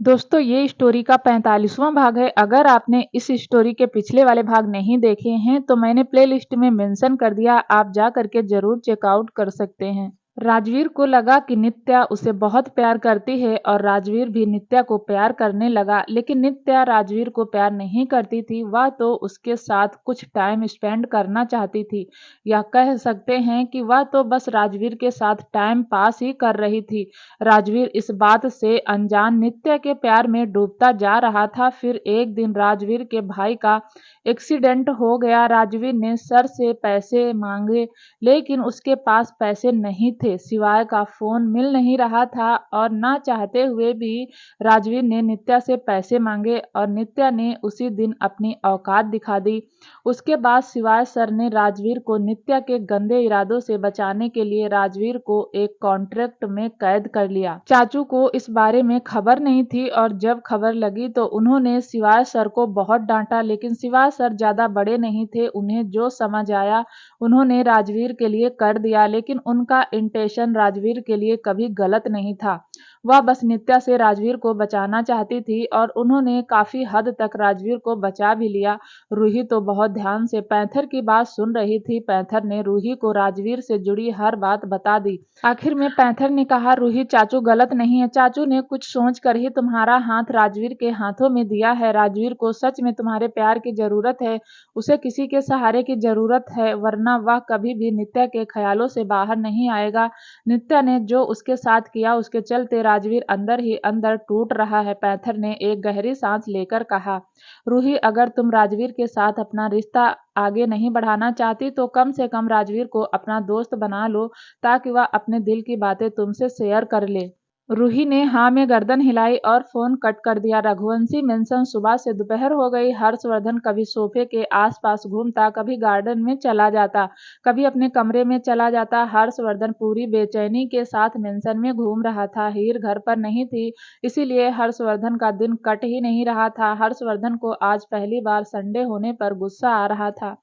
दोस्तों ये स्टोरी का 45वां भाग है। अगर आपने इस स्टोरी के पिछले वाले भाग नहीं देखे हैं तो मैंने प्लेलिस्ट में मेंशन कर दिया, आप जा करके ज़रूर चेकआउट कर सकते हैं। राजवीर को लगा कि नित्या उसे बहुत प्यार करती है और राजवीर भी नित्या को प्यार करने लगा, लेकिन नित्या राजवीर को प्यार नहीं करती थी। वह तो उसके साथ कुछ टाइम स्पेंड करना चाहती थी, या कह सकते हैं कि वह तो बस राजवीर के साथ टाइम पास ही कर रही थी। राजवीर इस बात से अनजान नित्या के प्यार में डूबता जा रहा था। फिर एक दिन राजवीर के भाई का एक्सीडेंट हो गया। राजवीर ने सर से पैसे मांगे, लेकिन उसके पास पैसे नहीं थे, सिवाय का फ़ोन मिल नहीं रहा था। और ना चाहते हुए भी राजवीर ने नित्या से पैसे मांगे और नित्या ने उसी दिन अपनी औकात दिखा दी। उसके बाद सिवाय सर ने राजवीर को नित्या के गंदे इरादों से बचाने के लिए राजवीर को एक कॉन्ट्रैक्ट में कैद कर लिया। चाचू को इस बारे में खबर नहीं थी और जब खबर लगी तो उन्होंने सिवाय सर को बहुत डांटा, लेकिन सिवाय सर ज्यादा बड़े नहीं थे। उन्हें जो समझ आया उन्होंने राजवीर के लिए कर दिया, लेकिन उनका इंटेंशन राजवीर के लिए कभी गलत नहीं था। वह बस नित्या से राजवीर को बचाना चाहती थी और उन्होंने काफी हद तक राजवीर को बचा भी लिया। रूही तो बहुत ध्यान से पैंथर की बात सुन रही थी। पैंथर ने रूही को राजवीर से जुड़ी हर बात बता दी। आखिर में पैंथर ने कहा, रूही चाचू गलत नहीं है, चाचू ने कुछ सोच कर ही तुम्हारा हाथ राजवीर के हाथों में दिया है। राजवीर को सच में तुम्हारे प्यार की जरूरत है, उसे किसी के सहारे की जरूरत है, वरना वह कभी भी नित्या के ख्यालों से बाहर नहीं आएगा। नित्या ने जो उसके साथ किया उसके चलते राजवीर अंदर ही अंदर टूट रहा है। पैंथर ने एक गहरी सांस लेकर कहा, रूही अगर तुम राजवीर के साथ अपना रिश्ता आगे नहीं बढ़ाना चाहती तो कम से कम राजवीर को अपना दोस्त बना लो, ताकि वह अपने दिल की बातें तुमसे शेयर कर ले। रूही ने हाँ में गर्दन हिलाई और फोन कट कर दिया। रघुवंशी मेंशन सुबह से दोपहर हो गई। हर्षवर्धन कभी सोफे के आसपास घूमता, कभी गार्डन में चला जाता, कभी अपने कमरे में चला जाता। हर्षवर्धन पूरी बेचैनी के साथ मेंशन में घूम रहा था। हीर घर पर नहीं थी, इसीलिए हर्षवर्धन का दिन कट ही नहीं रहा था। हर्षवर्धन को आज पहली बार संडे होने पर गुस्सा आ रहा था,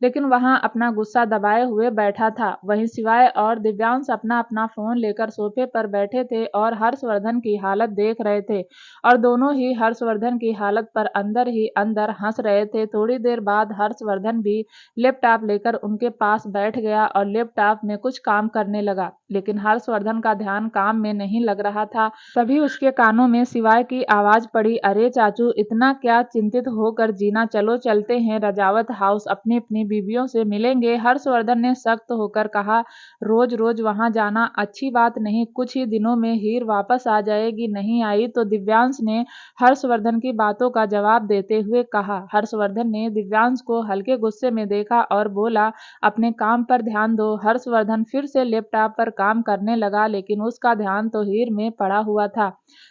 लेकिन वहां अपना गुस्सा दबाए हुए बैठा था। वहीं सिवाय और दिव्यांश अपना अपना फोन लेकर सोफे पर बैठे थे और हर्षवर्धन की हालत देख रहे थे, और दोनों ही हर्षवर्धन की हालत पर अंदर ही अंदर हंस रहे थे। थोड़ी देर बाद हर्षवर्धन भी लैपटॉप लेकर उनके पास बैठ गया और लैपटॉप में कुछ काम करने लगा, लेकिन हर्षवर्धन का ध्यान काम में नहीं लग रहा था। तभी उसके कानों में सिवाय की आवाज पड़ी, अरे चाचू इतना क्या चिंतित होकर जीना, चलो चलते हैं रजावत हाउस, अपनी अपनी बीवियों से मिलेंगे। हर्षवर्धन ने सख्त होकर कहा, रोज रोज वहां जाना अच्छी बात नहीं, कुछ ही दिनों में हीर वापस आ जाएगी, नहीं आई तो। दिव्यांश ने हर्षवर्धन की बातों का जवाब देते हुए कहा। हर्षवर्धन ने दिव्यांश को हल्के गुस्से में देखा और बोला, अपने काम पर ध्यान दो। हर्षवर्धन फिर से लैपटॉप पर काम करने लगा, लेकिन उसका ध्यान तो हीर में पड़ा हुआ था।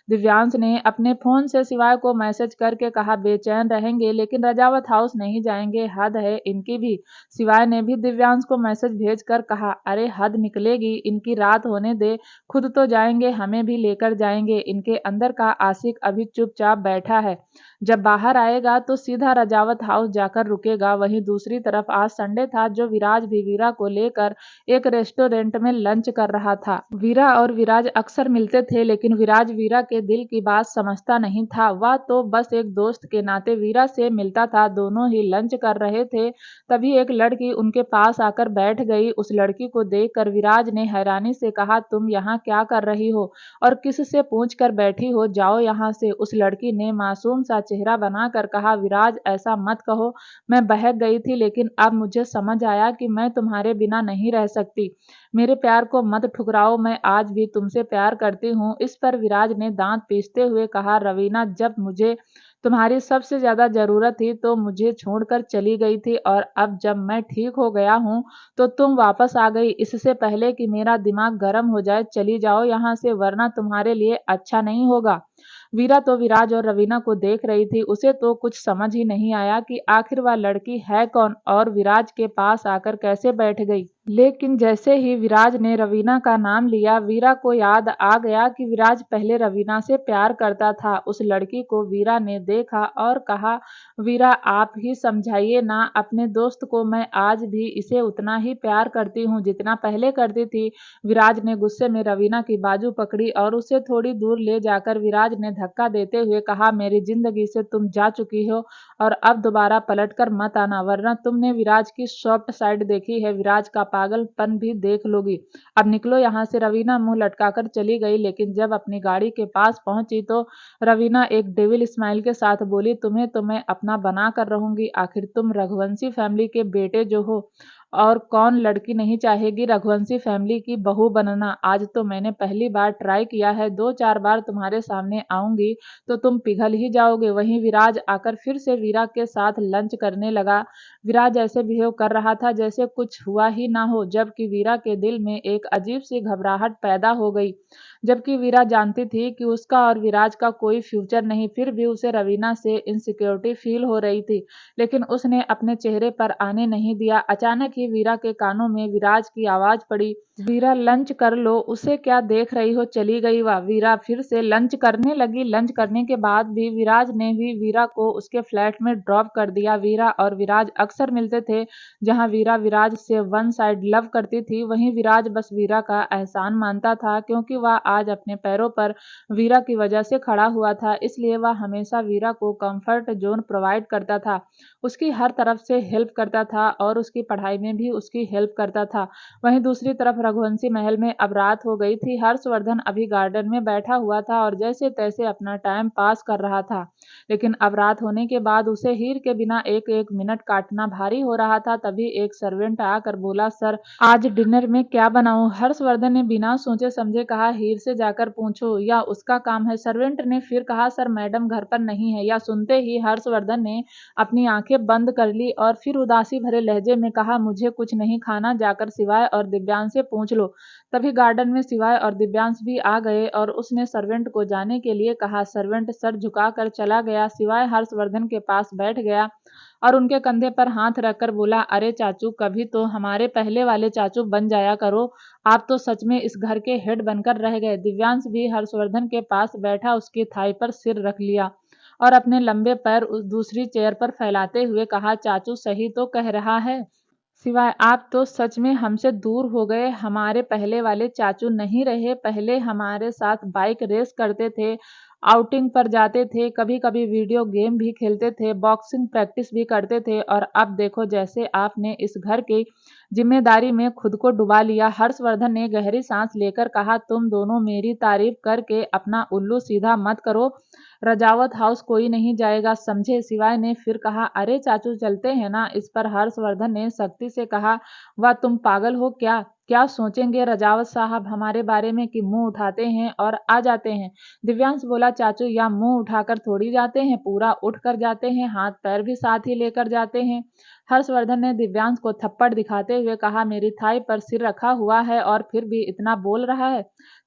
दिव्यांश ने अपने फोन से सिवाय को मैसेज करके कहा, बेचैन रहेंगे लेकिन रजावत हाउस नहीं जाएंगे, हद है इनकी भी। सिवाय ने भी दिव्यांश को मैसेज भेजकर कहा, अरे हद निकलेगी, इनकी रात होने दे, खुद तो जाएंगे, हमें भी लेकर जाएंगे। इनके अंदर का आशिक अभी चुपचाप बैठा है, जब बाहर आएगा तो सीधा रजावत हाउस जाकर रुकेगा। वहीं दूसरी तरफ आज संडे था, जो विराज भी वीरा को लेकर एक रेस्टोरेंट में लंच कर रहा था। वीरा और विराज अक्सर मिलते थे, लेकिन विराज वीरा के दिल की बात समझता नहीं था। वह तो बस एक दोस्त के नाते वीरा से मिलता था। दोनों ही लंच कर रहे थे, तभी एक लड़की उनके पास आकर बैठ गई। उस लड़की को देखकर विराज ने हैरानी से कहा, तुम यहाँ क्या कर रही हो और किससे पूछ कर बैठी हो, जाओ यहाँ से। उस लड़की ने मासूम सा चेहरा बनाकर कहा, विराज ऐसा मत कहो, मैं बहक गई थी, लेकिन अब मुझे समझ आया कि मैं तुम्हारे बिना नहीं रह सकती। मेरे प्यार को मत ठुकराओ, मैं आज भी तुमसे प्यार करती हूँ। इस पर विराज ने दांत पीसते हुए कहा, रवीना जब मुझे तुम्हारी सबसे ज्यादा जरूरत थी तो मुझे छोड़कर चली गई थी, और अब जब मैं ठीक हो गया हूँ तो तुम वापस आ गई। इससे पहले कि मेरा दिमाग गर्म हो जाए, चली जाओ यहाँ से, वरना तुम्हारे लिए अच्छा नहीं होगा। वीरा तो विराज और रवीना को देख रही थी। उसे तो कुछ समझ ही नहीं आया कि आखिर वह लड़की है कौन और विराज के पास आकर कैसे बैठ गई। लेकिन जैसे ही विराज ने रवीना का नाम लिया, वीरा को याद आ गया कि विराज पहले रवीना से प्यार करता था। उस लड़की को वीरा ने देखा और कहा, वीरा आप ही समझाइए ना अपने दोस्त को, मैं आज भी इसे उतना ही प्यार करती हूँ जितना पहले करती थी। विराज ने गुस्से में रवीना की बाजू पकड़ी और उसे थोड़ी दूर ले जाकर विराज ने धक्का देते हुए कहा, मेरी जिंदगी से तुम जा चुकी हो और अब दोबारा पलटकर मत आना, वरना तुमने विराज की सॉफ्ट साइड देखी है, विराज का पागलपन भी देख लोगी। अब निकलो यहाँ से। रवीना मुंह लटकाकर चली गई, लेकिन जब अपनी गाड़ी के पास पहुंची तो रवीना एक डेविल स्माइल के साथ बोली, तुम्हें तो मैं अपना बना कर रहूंगी। आखिर तुम रघुवंशी फैमिली के बेटे जो हो, और कौन लड़की नहीं चाहेगी रघुवंशी फैमिली की बहू बनना। आज तो मैंने पहली बार ट्राई किया है, 2-4 बार तुम्हारे सामने आऊंगी तो तुम पिघल ही जाओगे। वहीं विराज आकर फिर से वीरा के साथ लंच करने लगा। विराज ऐसे बिहेव कर रहा था जैसे कुछ हुआ ही ना हो, जबकि वीरा के दिल में एक अजीब सी घबराहट पैदा हो गई। जबकि वीरा जानती थी कि उसका और विराज का कोई फ्यूचर नहीं, फिर भी उसे रवीना से इनसिक्योरिटी फील हो रही थी, लेकिन उसने अपने चेहरे पर आने नहीं दिया। अचानक ही वीरा के कानों में विराज की आवाज पड़ी, वीरा लंच कर लो। उसे क्या देख रही हो, चली गई वह। वीरा फिर से लंच करने लगी। लंच करने के बाद भी विराज ने भी वीरा को उसके फ्लैट में ड्रॉप कर दिया। वीरा और विराज अक्सर मिलते थे। जहां वीरा विराज से वन साइड लव करती थी, वहीं विराज बस वीरा का एहसान मानता था, क्योंकि वह आज अपने पैरों पर वीरा की वजह से खड़ा हुआ था। इसलिए वह हमेशा वीरा को कंफर्ट जोन प्रोवाइड करता था, उसकी हर तरफ से हेल्प करता था और उसकी पढ़ाई में भी उसकी हेल्प करता था। वहीं दूसरी तरफ रघुवंशी महल में अब रात हो गई थी। हर्षवर्धन अभी गार्डन में बैठा हुआ था और जैसे तैसे अपना टाइम पास कर रहा था, लेकिन अब रात होने के बाद उसे हीर के बिना एक एक मिनट काटना भारी हो रहा था। तभी एक सर्वेंट आकर बोला, सर आज डिनर में क्या बनाऊं? हर्षवर्धन ने बिना सोचे समझे कहा, हीर से जाकर पूछो, या उसका काम है। सर्वेंट ने फिर कहा, सर मैडम घर पर नहीं है। या सुनते ही हर्षवर्धन ने अपनी आंखें बंद कर ली और फिर उदासी भरे लहजे में कहा, मुझे कुछ नहीं खाना, जाकर शिवाय और दिव्यांश से पूछ लो। तभी गार्डन में शिवाय और दिव्यांश भी आ गए और उसने सर्वेंट को जाने के लिए कहा। सर्वेंट सर झुकाकर चला गया। शिवाय हर्षवर्धन के पास बैठ गया और उनके कंधे पर हाथ रखकर बोला, अरे चाचू, कभी तो हमारे पहले वाले चाचू बन जाया करो। आप तो सच में इस घर के हेड बनकर रह गए। दिव्यांश भी हर्षवर्धन के पास बैठा उसकी थाई पर सिर रख लिया और अपने लंबे पैर उस दूसरी चेयर पर फैलाते हुए कहा, चाचू सही तो कह रहा है। सिवाय आप तो सच में हमसे दूर हो गए। हमारे पहले वाले चाचू नहीं रहे। पहले हमारे साथ बाइक रेस करते थे, आउटिंग पर जाते थे, कभी कभी वीडियो गेम भी खेलते थे, बॉक्सिंग प्रैक्टिस भी करते थे, और अब देखो जैसे आपने इस घर की जिम्मेदारी में खुद को डुबा लिया। हर्षवर्धन ने गहरी सांस लेकर कहा, तुम दोनों मेरी तारीफ करके अपना उल्लू सीधा मत करो। रजावत हाउस कोई नहीं जाएगा, समझे? शिवाय ने फिर कहा, अरे चाचू चलते हैं ना। इस पर हर्षवर्धन ने सख्ती से कहा, वाह तुम पागल हो क्या? क्या सोचेंगे रजावत साहब हमारे बारे में कि मुंह उठाते हैं और आ जाते हैं? दिव्यांश बोला, चाचू या मुंह उठाकर थोड़ी जाते हैं, पूरा उठ कर जाते हैं, हाथ पैर भी साथ ही लेकर जाते हैं। हर्षवर्धन ने दिव्यांश को थप्पड़ दिखाते हुए कहा, मेरी थाई पर सिर रखा हुआ है और फिर भी इतना बोल रहा है,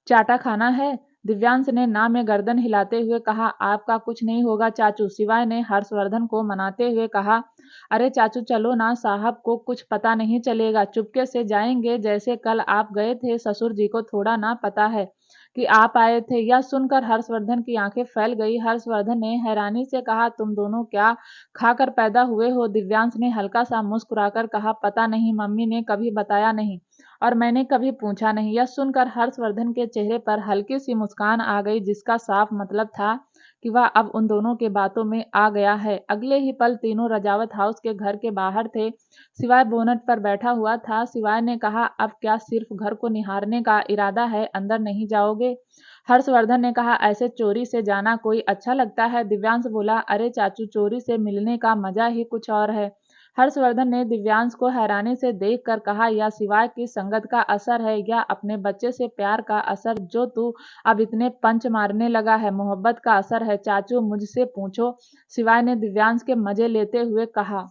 चाटा खाना है? दिव्यांश ने ना में गर्दन हिलाते हुए कहा, आपका कुछ नहीं होगा चाचू। शिवाय ने हर्षवर्धन को मनाते हुए कहा, अरे चाचू चलो ना, साहब को कुछ पता नहीं चलेगा, चुपके से जाएंगे, जैसे कल आप गए थे। ससुर जी को थोड़ा ना पता है कि आप आए थे। यह सुनकर हर्षवर्धन की आंखें फैल गई। हर्षवर्धन ने हैरानी से कहा, तुम दोनों क्या खाकर पैदा हुए हो? दिव्यांश ने हल्का सा मुस्कुराकर कहा, पता नहीं, मम्मी ने कभी बताया नहीं और मैंने कभी पूछा नहीं। यह सुनकर हर्षवर्धन के चेहरे पर हल्की सी मुस्कान आ गई, जिसका साफ मतलब था कि वह अब उन दोनों के बातों में आ गया है। अगले ही पल तीनों रजावत हाउस के घर के बाहर थे। सिवाय बोनट पर बैठा हुआ था। सिवाय ने कहा, अब क्या सिर्फ घर को निहारने का इरादा है, अंदर नहीं जाओगे? हर्षवर्धन ने कहा, ऐसे चोरी से जाना कोई अच्छा लगता है? दिव्यांश बोला, अरे चाचू, चोरी से मिलने का मजा ही कुछ और है। हर्षवर्धन ने दिव्यांश को हैरानी से देखकर कहा, या सिवाय की संगत का असर है, या अपने बच्चे से प्यार का असर जो तू अब इतने पंच मारने लगा है, मोहब्बत का असर है? चाचू मुझसे पूछो, सिवाय ने दिव्यांश के मजे लेते हुए कहा।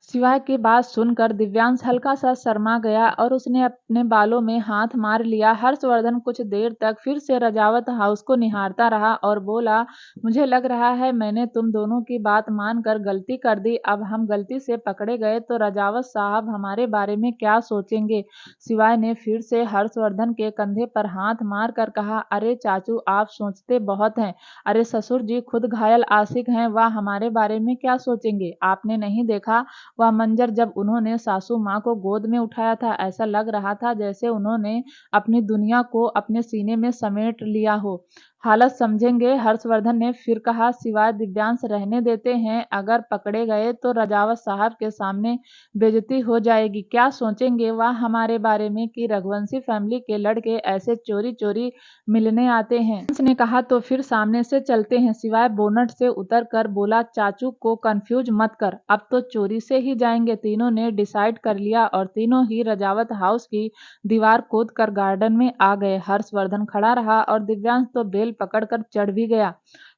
शिवाय की बात सुनकर दिव्यांश हल्का सा शर्मा गया और उसने अपने बालों में हाथ मार लिया। हर्षवर्धन कुछ देर तक फिर से रजावत हाउस को निहारता रहा और बोला, मुझे लग रहा है मैंने तुम दोनों की बात मानकर गलती कर दी। अब हम गलती से पकड़े गए तो रजावत साहब हमारे बारे में क्या सोचेंगे? शिवाय ने फिर से हर्षवर्धन के कंधे पर हाथ मार कर कहा, अरे चाचू, आप सोचते बहुत हैं। अरे ससुर जी खुद घायल आशिक हैं, वह हमारे बारे में क्या सोचेंगे? आपने नहीं देखा वह मंजर जब उन्होंने सासू माँ को गोद में उठाया था? ऐसा लग रहा था जैसे उन्होंने अपनी दुनिया को अपने सीने में समेट लिया हो। हालत समझेंगे, हर्षवर्धन ने फिर कहा। सिवाय दिव्यांश रहने देते हैं, अगर पकड़े गए तो रजावत साहब के सामने बेइज्जती हो जाएगी। क्या सोचेंगे वह हमारे बारे में कि रघुवंशी फैमिली के लड़के ऐसे चोरी चोरी मिलने आते हैं। उसने कहा तो फिर सामने से चलते हैं। सिवाय बोनट से उतर कर बोला, चाचू को कंफ्यूज मत कर, अब तो चोरी से ही जाएंगे। तीनों ने डिसाइड कर लिया और तीनों ही रजावत हाउस की दीवार कूद कर गार्डन में आ गए। हर्षवर्धन खड़ा रहा और दिव्यांश तो बेल पकड़कर चढ़ भी गया।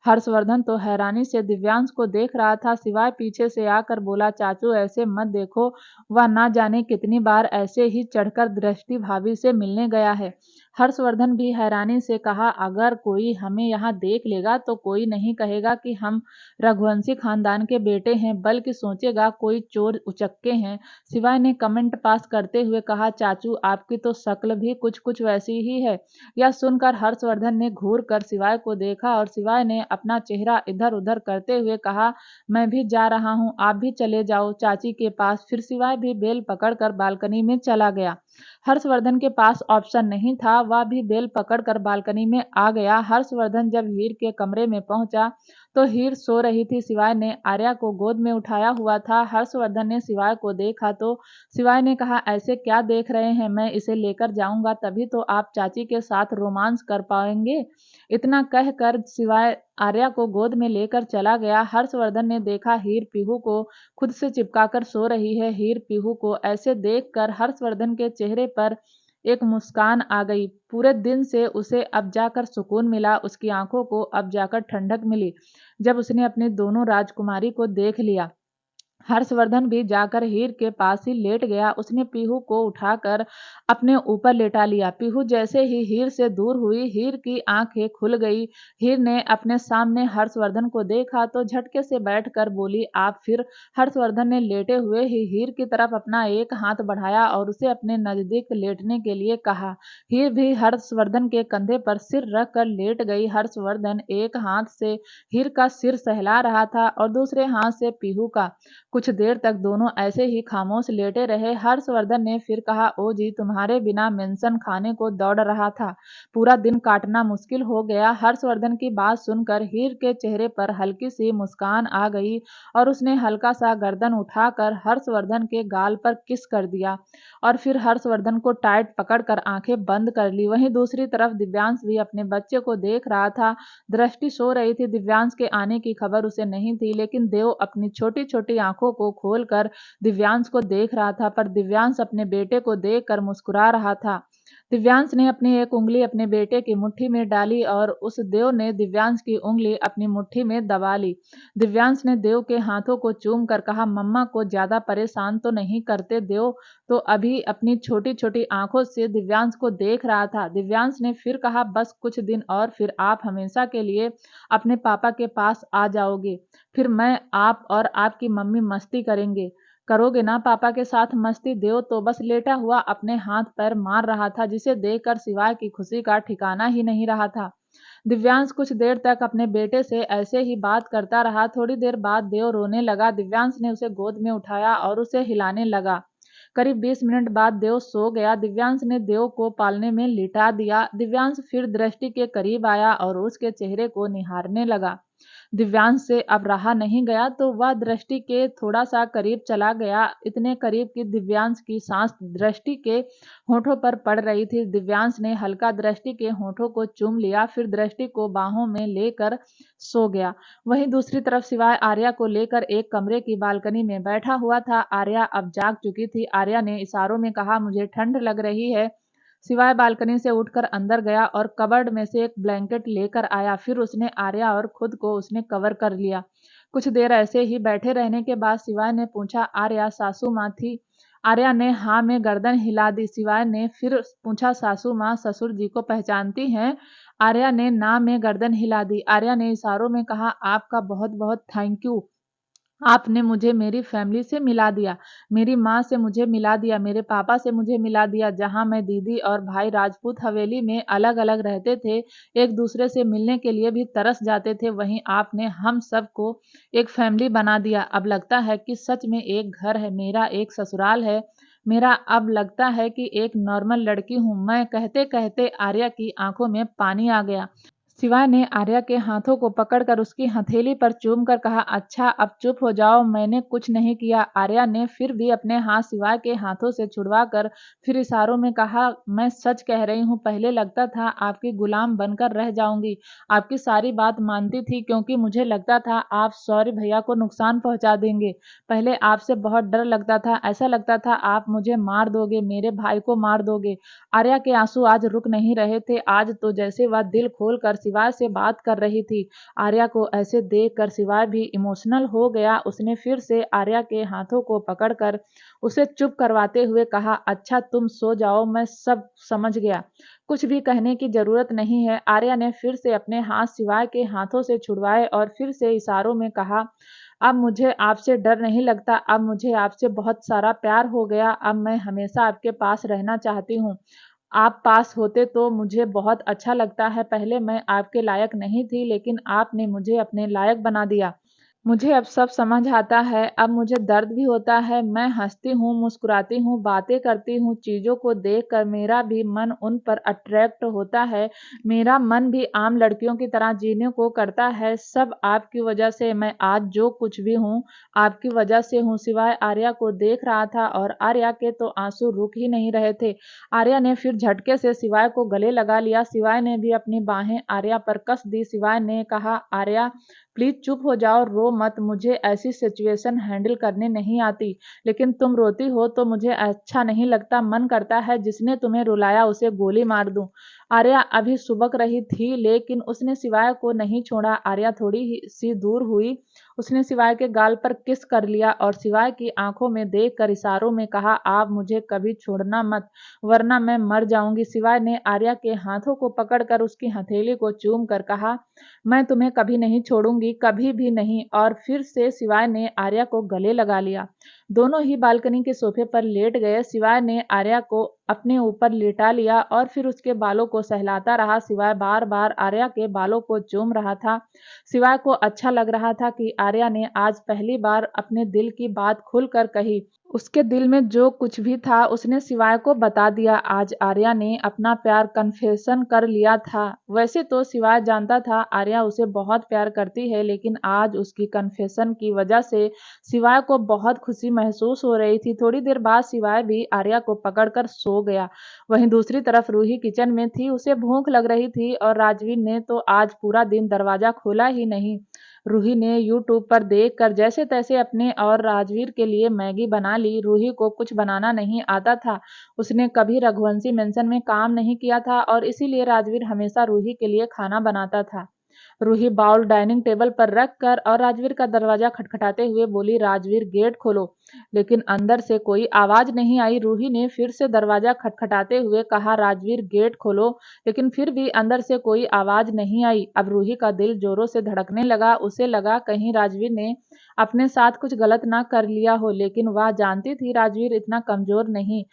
हर्षवर्धन तो हैरानी से दिव्यांश को देख रहा था। सिवाय पीछे से आकर बोला, चाचू ऐसे मत देखो, वह ना जाने कितनी बार ऐसे ही चढ़कर दृष्टि भाभी से मिलने गया है। हर्षवर्धन भी हैरानी से कहा, अगर कोई हमें यहाँ देख लेगा तो कोई नहीं कहेगा कि हम रघुवंशी खानदान के बेटे हैं, बल्कि सोचेगा कोई चोर उचक्के हैं। सिवाय ने कमेंट पास करते हुए कहा, चाचू आपकी तो शक्ल भी कुछ कुछ वैसी ही है। यह सुनकर हर्षवर्धन ने घूर कर सिवाय को देखा और सिवाय ने अपना चेहरा इधर उधर करते हुए कहा, मैं भी जा रहा हूँ, आप भी चले जाओ चाची के पास। फिर सिवाय भी बेल पकड़कर बालकनी में चला गया। हर्षवर्धन के पास ऑप्शन नहीं था, वह भी बेल पकड़कर बालकनी में आ गया। हर्षवर्धन जब हीर के कमरे में पहुंचा तो हीर सो रही थी। सिवाय ने आर्या को गोद में उठाया हुआ था। हर्षवर्धन ने सिवाय को देखा तो सिवाय ने कहा, ऐसे क्या देख रहे हैं, मैं इसे लेकर जाऊंगा, तभी तो आप चाची के साथ रोमांस कर पाएंगे। इतना कहकर सिवाय आर्या को गोद में लेकर चला गया। हर्षवर्धन ने देखा हीर पीहू को खुद से चिपकाकर सो रही है। हीर पीहू को ऐसे देखकर हर्षवर्धन के चेहरे पर एक मुस्कान आ गई। पूरे दिन से उसे अब जाकर सुकून मिला, उसकी आंखों को अब जाकर ठंडक मिली जब उसने अपनी दोनों राजकुमारी को देख लिया। हर्षवर्धन भी जाकर हीर के पास ही लेट गया। उसने पीहू को उठाकर अपने ऊपर लेटा लिया। पीहू जैसे ही हीर से दूर हुई, हीर की आंखें खुल गई। हीर ने अपने सामने हर्षवर्धन को देखा तो झटके से बैठकर बोली, आप फिर। हर्षवर्धन ने लेटे हुए ही हीर की तरफ अपना एक हाथ बढ़ाया और उसे अपने नजदीक लेटने के लिए कहा। हीर भी हर्षवर्धन के कंधे पर सिर रख कर लेट गई। हर्षवर्धन एक हाथ से हीर का सिर सहला रहा था और दूसरे हाथ से पीहू का। कुछ देर तक दोनों ऐसे ही खामोश लेटे रहे। हर्षवर्धन ने फिर कहा, ओ जी, तुम्हारे बिना मेंशन खाने को दौड़ रहा था, पूरा दिन काटना मुश्किल हो गया। हर्षवर्धन की बात सुनकर हीर के चेहरे पर हल्की सी मुस्कान आ गई और उसने हल्का सा गर्दन उठाकर हर्षवर्धन के गाल पर किस कर दिया और फिर हर्षवर्धन को टाइट पकड़कर आंखें बंद कर ली। वहीं दूसरी तरफ दिव्यांश भी अपने बच्चे को देख रहा था। दृष्टि सो रही थी। दिव्यांश के आने की खबर उसे नहीं थी, लेकिन देव अपनी छोटी छोटी आंखों को खोलकर दिव्यांश को देख रहा था। पर दिव्यांश अपने बेटे को देखकर मुस्कुरा रहा था। दिव्यांश ने अपनी एक उंगली अपने बेटे की मुट्ठी में डाली और उस देव ने दिव्यांश की उंगली अपनी मुट्ठी में दबा ली। दिव्यांश ने देव के हाथों को चूम कर कहा, मम्मा को ज्यादा परेशान तो नहीं करते। देव तो अभी अपनी छोटी छोटी आंखों से दिव्यांश को देख रहा था। दिव्यांश ने फिर कहा, बस कुछ दिन और फिर आप हमेशा के लिए अपने पापा के पास आ जाओगे। फिर मैं, आप और आपकी मम्मी मस्ती करोगे ना पापा के साथ मस्ती। देव तो बस लेटा हुआ अपने हाथ पैर मार रहा था, जिसे देखकर सिवाय की खुशी का ठिकाना ही नहीं रहा था। दिव्यांश कुछ देर तक अपने बेटे से ऐसे ही बात करता रहा। थोड़ी देर बाद देव रोने लगा। दिव्यांश ने उसे गोद में उठाया और उसे हिलाने लगा। करीब 20 मिनट बाद देव सो गया। दिव्यांश ने देव को पालने में लिटा दिया। दिव्यांश फिर दृष्टि के करीब आया और उसके चेहरे को निहारने लगा। दिव्यांश से अब रहा नहीं गया तो वह दृष्टि के थोड़ा सा करीब चला गया, इतने करीब कि दिव्यांश की सांस दृष्टि के होठों पर पड़ रही थी। दिव्यांश ने हल्का दृष्टि के होठों को चूम लिया, फिर दृष्टि को बाहों में लेकर सो गया। वहीं दूसरी तरफ सिवाय आर्या को लेकर एक कमरे की बालकनी में बैठा हुआ था। आर्या अब जाग चुकी थी। आर्या ने इशारों में कहा, मुझे ठंड लग रही है। सिवाय बालकनी से उठकर अंदर गया और कबर्ड में से एक ब्लैंकेट लेकर आया। फिर उसने आर्या और खुद को उसने कवर कर लिया। कुछ देर ऐसे ही बैठे रहने के बाद सिवाय ने पूछा, आर्या सासू माँ थी? आर्या ने हाँ में गर्दन हिला दी। सिवाय ने फिर पूछा, सासू माँ ससुर जी को पहचानती हैं? आर्या ने ना में गर्दन हिला दी। आर्या ने इशारों में कहा, आपका बहुत बहुत थैंक यू, आपने मुझे मेरी फैमिली से मिला दिया, मेरी माँ से मुझे मिला दिया, मेरे पापा से मुझे मिला दिया। जहाँ मैं, दीदी और भाई राजपूत हवेली में अलग अलग रहते थे, एक दूसरे से मिलने के लिए भी तरस जाते थे, वहीं आपने हम सबको एक फैमिली बना दिया। अब लगता है कि सच में एक घर है मेरा, एक ससुराल है मेरा। अब लगता है कि एक नॉर्मल लड़की हूँ मैं। कहते कहते आर्या की आंखों में पानी आ गया। शिवाय ने आर्या के हाथों को पकड़कर उसकी हथेली पर चूमकर कहा, अच्छा अब चुप हो जाओ, मैंने कुछ नहीं किया। आर्या ने फिर भी अपने हाथ शिवाय के हाथों से छुड़वाकर फिर इशारों में कहा, मैं सच कह रही हूँ, पहले लगता था आपकी गुलाम बनकर रह जाऊंगी, आपकी सारी बात मानती थी क्योंकि मुझे लगता था आप सौर्य भैया को नुकसान पहुंचा देंगे। पहले आपसे बहुत डर लगता था, ऐसा लगता था आप मुझे मार दोगे, मेरे भाई को मार दोगे। आर्या के आंसू आज रुक नहीं रहे थे। आज तो जैसे वह दिल खोलकर शिवाय से बात कर रही थी। आर्या को ऐसे देखकर शिवाय भी इमोशनल हो गया। उसने फिर से आर्या के हाथों को पकड़कर उसे चुप करवाते हुए कहा, अच्छा तुम सो जाओ, मैं सब समझ गया, कुछ भी कहने की जरूरत नहीं है। आर्या ने फिर से अपने हाथ शिवाय के हाथों से छुड़वाए और फिर से इशारों में कहा, अब मुझे आपसे डर नहीं लगता, अब मुझे आपसे बहुत सारा प्यार हो गया, अब मैं हमेशा आपके पास रहना चाहती हूँ। आप पास होते तो मुझे बहुत अच्छा लगता है। पहले मैं आपके लायक नहीं थी, लेकिन आपने मुझे अपने लायक बना दिया। मुझे अब सब समझ आता है, अब मुझे दर्द भी होता है। मैं हँसती हूँ, मुस्कुराती हूँ, बातें करती हूँ, चीज़ों को देखकर मेरा भी मन उन पर अट्रैक्ट होता है। मेरा मन भी आम लड़कियों की तरह जीने को करता है। सब आपकी वजह से मैं आज जो कुछ भी हूँ, आपकी वजह से हूँ। सिवाय आर्या को देख रहा था और आर्या के तो आंसू रुक ही नहीं रहे थे। आर्या ने फिर झटके से सिवाय को गले लगा लिया। सिवाय ने भी अपनी बाहें आर्या पर कस दी। सिवाय ने कहा, आर्या प्लीज चुप हो जाओ, रो मत, मुझे ऐसी सिचुएशन हैंडल करने नहीं आती, लेकिन तुम रोती हो तो मुझे अच्छा नहीं लगता, मन करता है जिसने तुम्हें रुलाया उसे गोली मार दूं। आर्या अभी सुबक रही थी, लेकिन उसने सिवाय को नहीं छोड़ा। आर्या थोड़ी सी दूर हुई, उसने सिवाय के गाल पर किस कर लिया और सिवाय की आंखों में देखकर इशारों में कहा, आप मुझे कभी छोड़ना मत, वरना मैं मर जाऊंगी। सिवाय ने आर्या के हाथों को पकड़कर उसकी हथेली को चूम कर कहा, मैं तुम्हें कभी नहीं छोड़ूंगी, कभी भी नहीं। और फिर से सिवाय ने आर्या को गले लगा लिया। दोनों ही बालकनी के सोफे पर लेट गए। सिवाय ने आर्या को अपने ऊपर लेटा लिया और फिर उसके बालों को सहलाता रहा। सिवाय बार बार आर्या के बालों को चूम रहा था। सिवाय को अच्छा लग रहा था कि आर्या ने आज पहली बार अपने दिल की बात खुलकर कही। उसके दिल में जो कुछ भी था उसने सिवाय को बता दिया। आज आर्या ने अपना प्यार कन्फेशन कर लिया था। वैसे तो सिवाय जानता था आर्या उसे बहुत प्यार करती है, लेकिन आज उसकी कन्फेशन की वजह से सिवाय को बहुत खुशी महसूस हो रही थी। थोड़ी देर बाद सिवाय भी आर्या को पकड़कर सो गया। वहीं दूसरी तरफ रूही किचन में थी, उसे भूख लग रही थी और राजवीर ने तो आज पूरा दिन दरवाजा खोला ही नहीं। रूही ने यूट्यूब पर देखकर जैसे तैसे अपने और राजवीर के लिए मैगी बना ली। रूही को कुछ बनाना नहीं आता था, उसने कभी रघुवंशी मेंशन में काम नहीं किया था और इसीलिए राजवीर हमेशा रूही के लिए खाना बनाता था। रूही बाउल डाइनिंग टेबल पर रख कर और राजवीर का दरवाजा खटखटाते हुए बोली, राजवीर गेट खोलो। लेकिन अंदर से कोई आवाज नहीं आई। रूही ने फिर से दरवाजा खटखटाते हुए कहा, राजवीर गेट खोलो, लेकिन फिर भी अंदर से कोई आवाज नहीं आई। अब रूही का दिल जोरों से धड़कने लगा। उसे लगा कहीं राजवीर ने अपने साथ कुछ गलत ना कर लिया हो, लेकिन वह जानती थी राजवीर इतना कमजोर नहीं।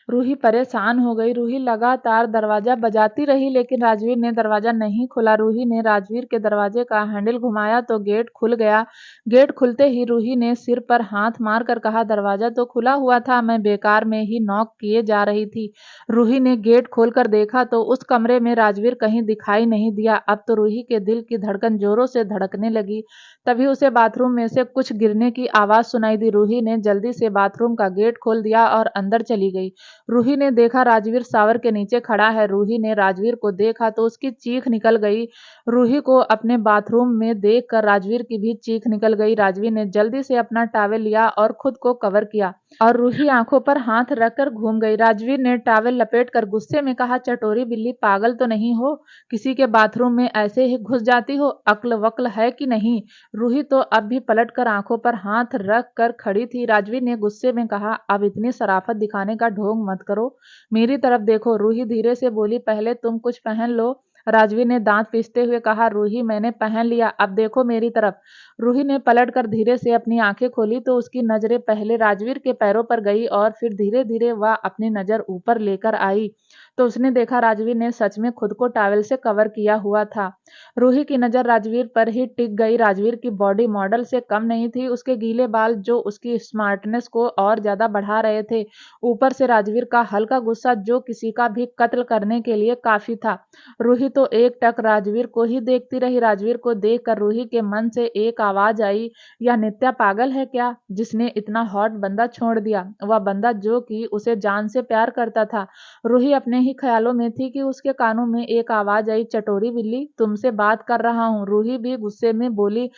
रूही परेशान हो गई। रूही लगातार दरवाजा बजाती रही, लेकिन राजवीर ने दरवाजा नहीं खोला। रूही ने राजवीर के दरवाजे का हैंडल घुमाया तो गेट खुल गया। गेट खुलते ही रूही ने सिर पर हाथ मारकर कहा, दरवाजा तो खुला हुआ था, मैं बेकार में ही नॉक किए जा रही थी। रूही ने गेट खोलकर देखा तो उस कमरे में राजवीर कहीं दिखाई नहीं दिया। अब तो रूही के दिल की धड़कन जोरों से धड़कने लगी। तभी उसे बाथरूम में से कुछ गिरने की आवाज सुनाई दी। रूही ने जल्दी से बाथरूम का गेट खोल दिया और अंदर चली गई। रूही ने देखा राजवीर शावर के नीचे खड़ा है। रूही ने राजवीर को देखा तो उसकी चीख निकल गई। रूही को अपने बाथरूम में देखकर राजवीर की भी चीख निकल गई। राजवीर ने जल्दी से अपना टॉवेल लिया और खुद को कवर किया और रूही आंखों पर हाथ रखकर घूम गई। राजवीर ने टॉवेल लपेटकर गुस्से में कहा, चटोरी बिल्ली, पागल तो नहीं हो, किसी के बाथरूम में ऐसे ही घुस जाती हो, अक्ल वक्ल है कि नहीं। रूही तो अब भी पलटकर आंखों पर हाथ रख कर खड़ी थी। राजवीर ने गुस्से में कहा, अब इतनी शराफत दिखाने का ढोंग मत करो, मेरी तरफ देखो। रूही धीरे से बोली, पहले तुम कुछ पहन लो। राजवीर ने दांत पीसते हुए कहा, रूही मैंने पहन लिया, अब देखो मेरी तरफ। रूही ने पलटकर धीरे से अपनी आंखें खोली तो उसकी नजरें पहले राजवीर के पैरों पर गई और फिर धीरे धीरे वह अपनी नजर ऊपर लेकर आई। तो उसने देखा राजवीर ने सच में खुद को टॉवेल से कवर किया हुआ था। रूही की नज़र राजवीर पर ही टिक गई। राजवीर की बॉडी मॉडल से कम नहीं थी, उसके गीले बाल जो उसकी स्मार्टनेस को और ज़्यादा बढ़ा रहे थे। ऊपर से राजवीर का हल्का गुस्सा जो किसी का भी कत्ल करने के लिए काफ़ी था। रूही तो एकटक राजवीर को ही देखती रही। राजवीर को देखकर रूही के मन से एक आवाज़ आई, "यह नित्या पागल है क्या, जिसने इतना हॉट बंदा छोड़ दिया? वह बंदा जो कि उसे जान से प्यार करता था।" रूही अपने ही ख्यालों में थी कि उसके कानों में एक आवाज़ आई, "चटोरी बिल्ली, तुमसे बात कर रहा हूँ।" रूही भी गुस्से में बोली,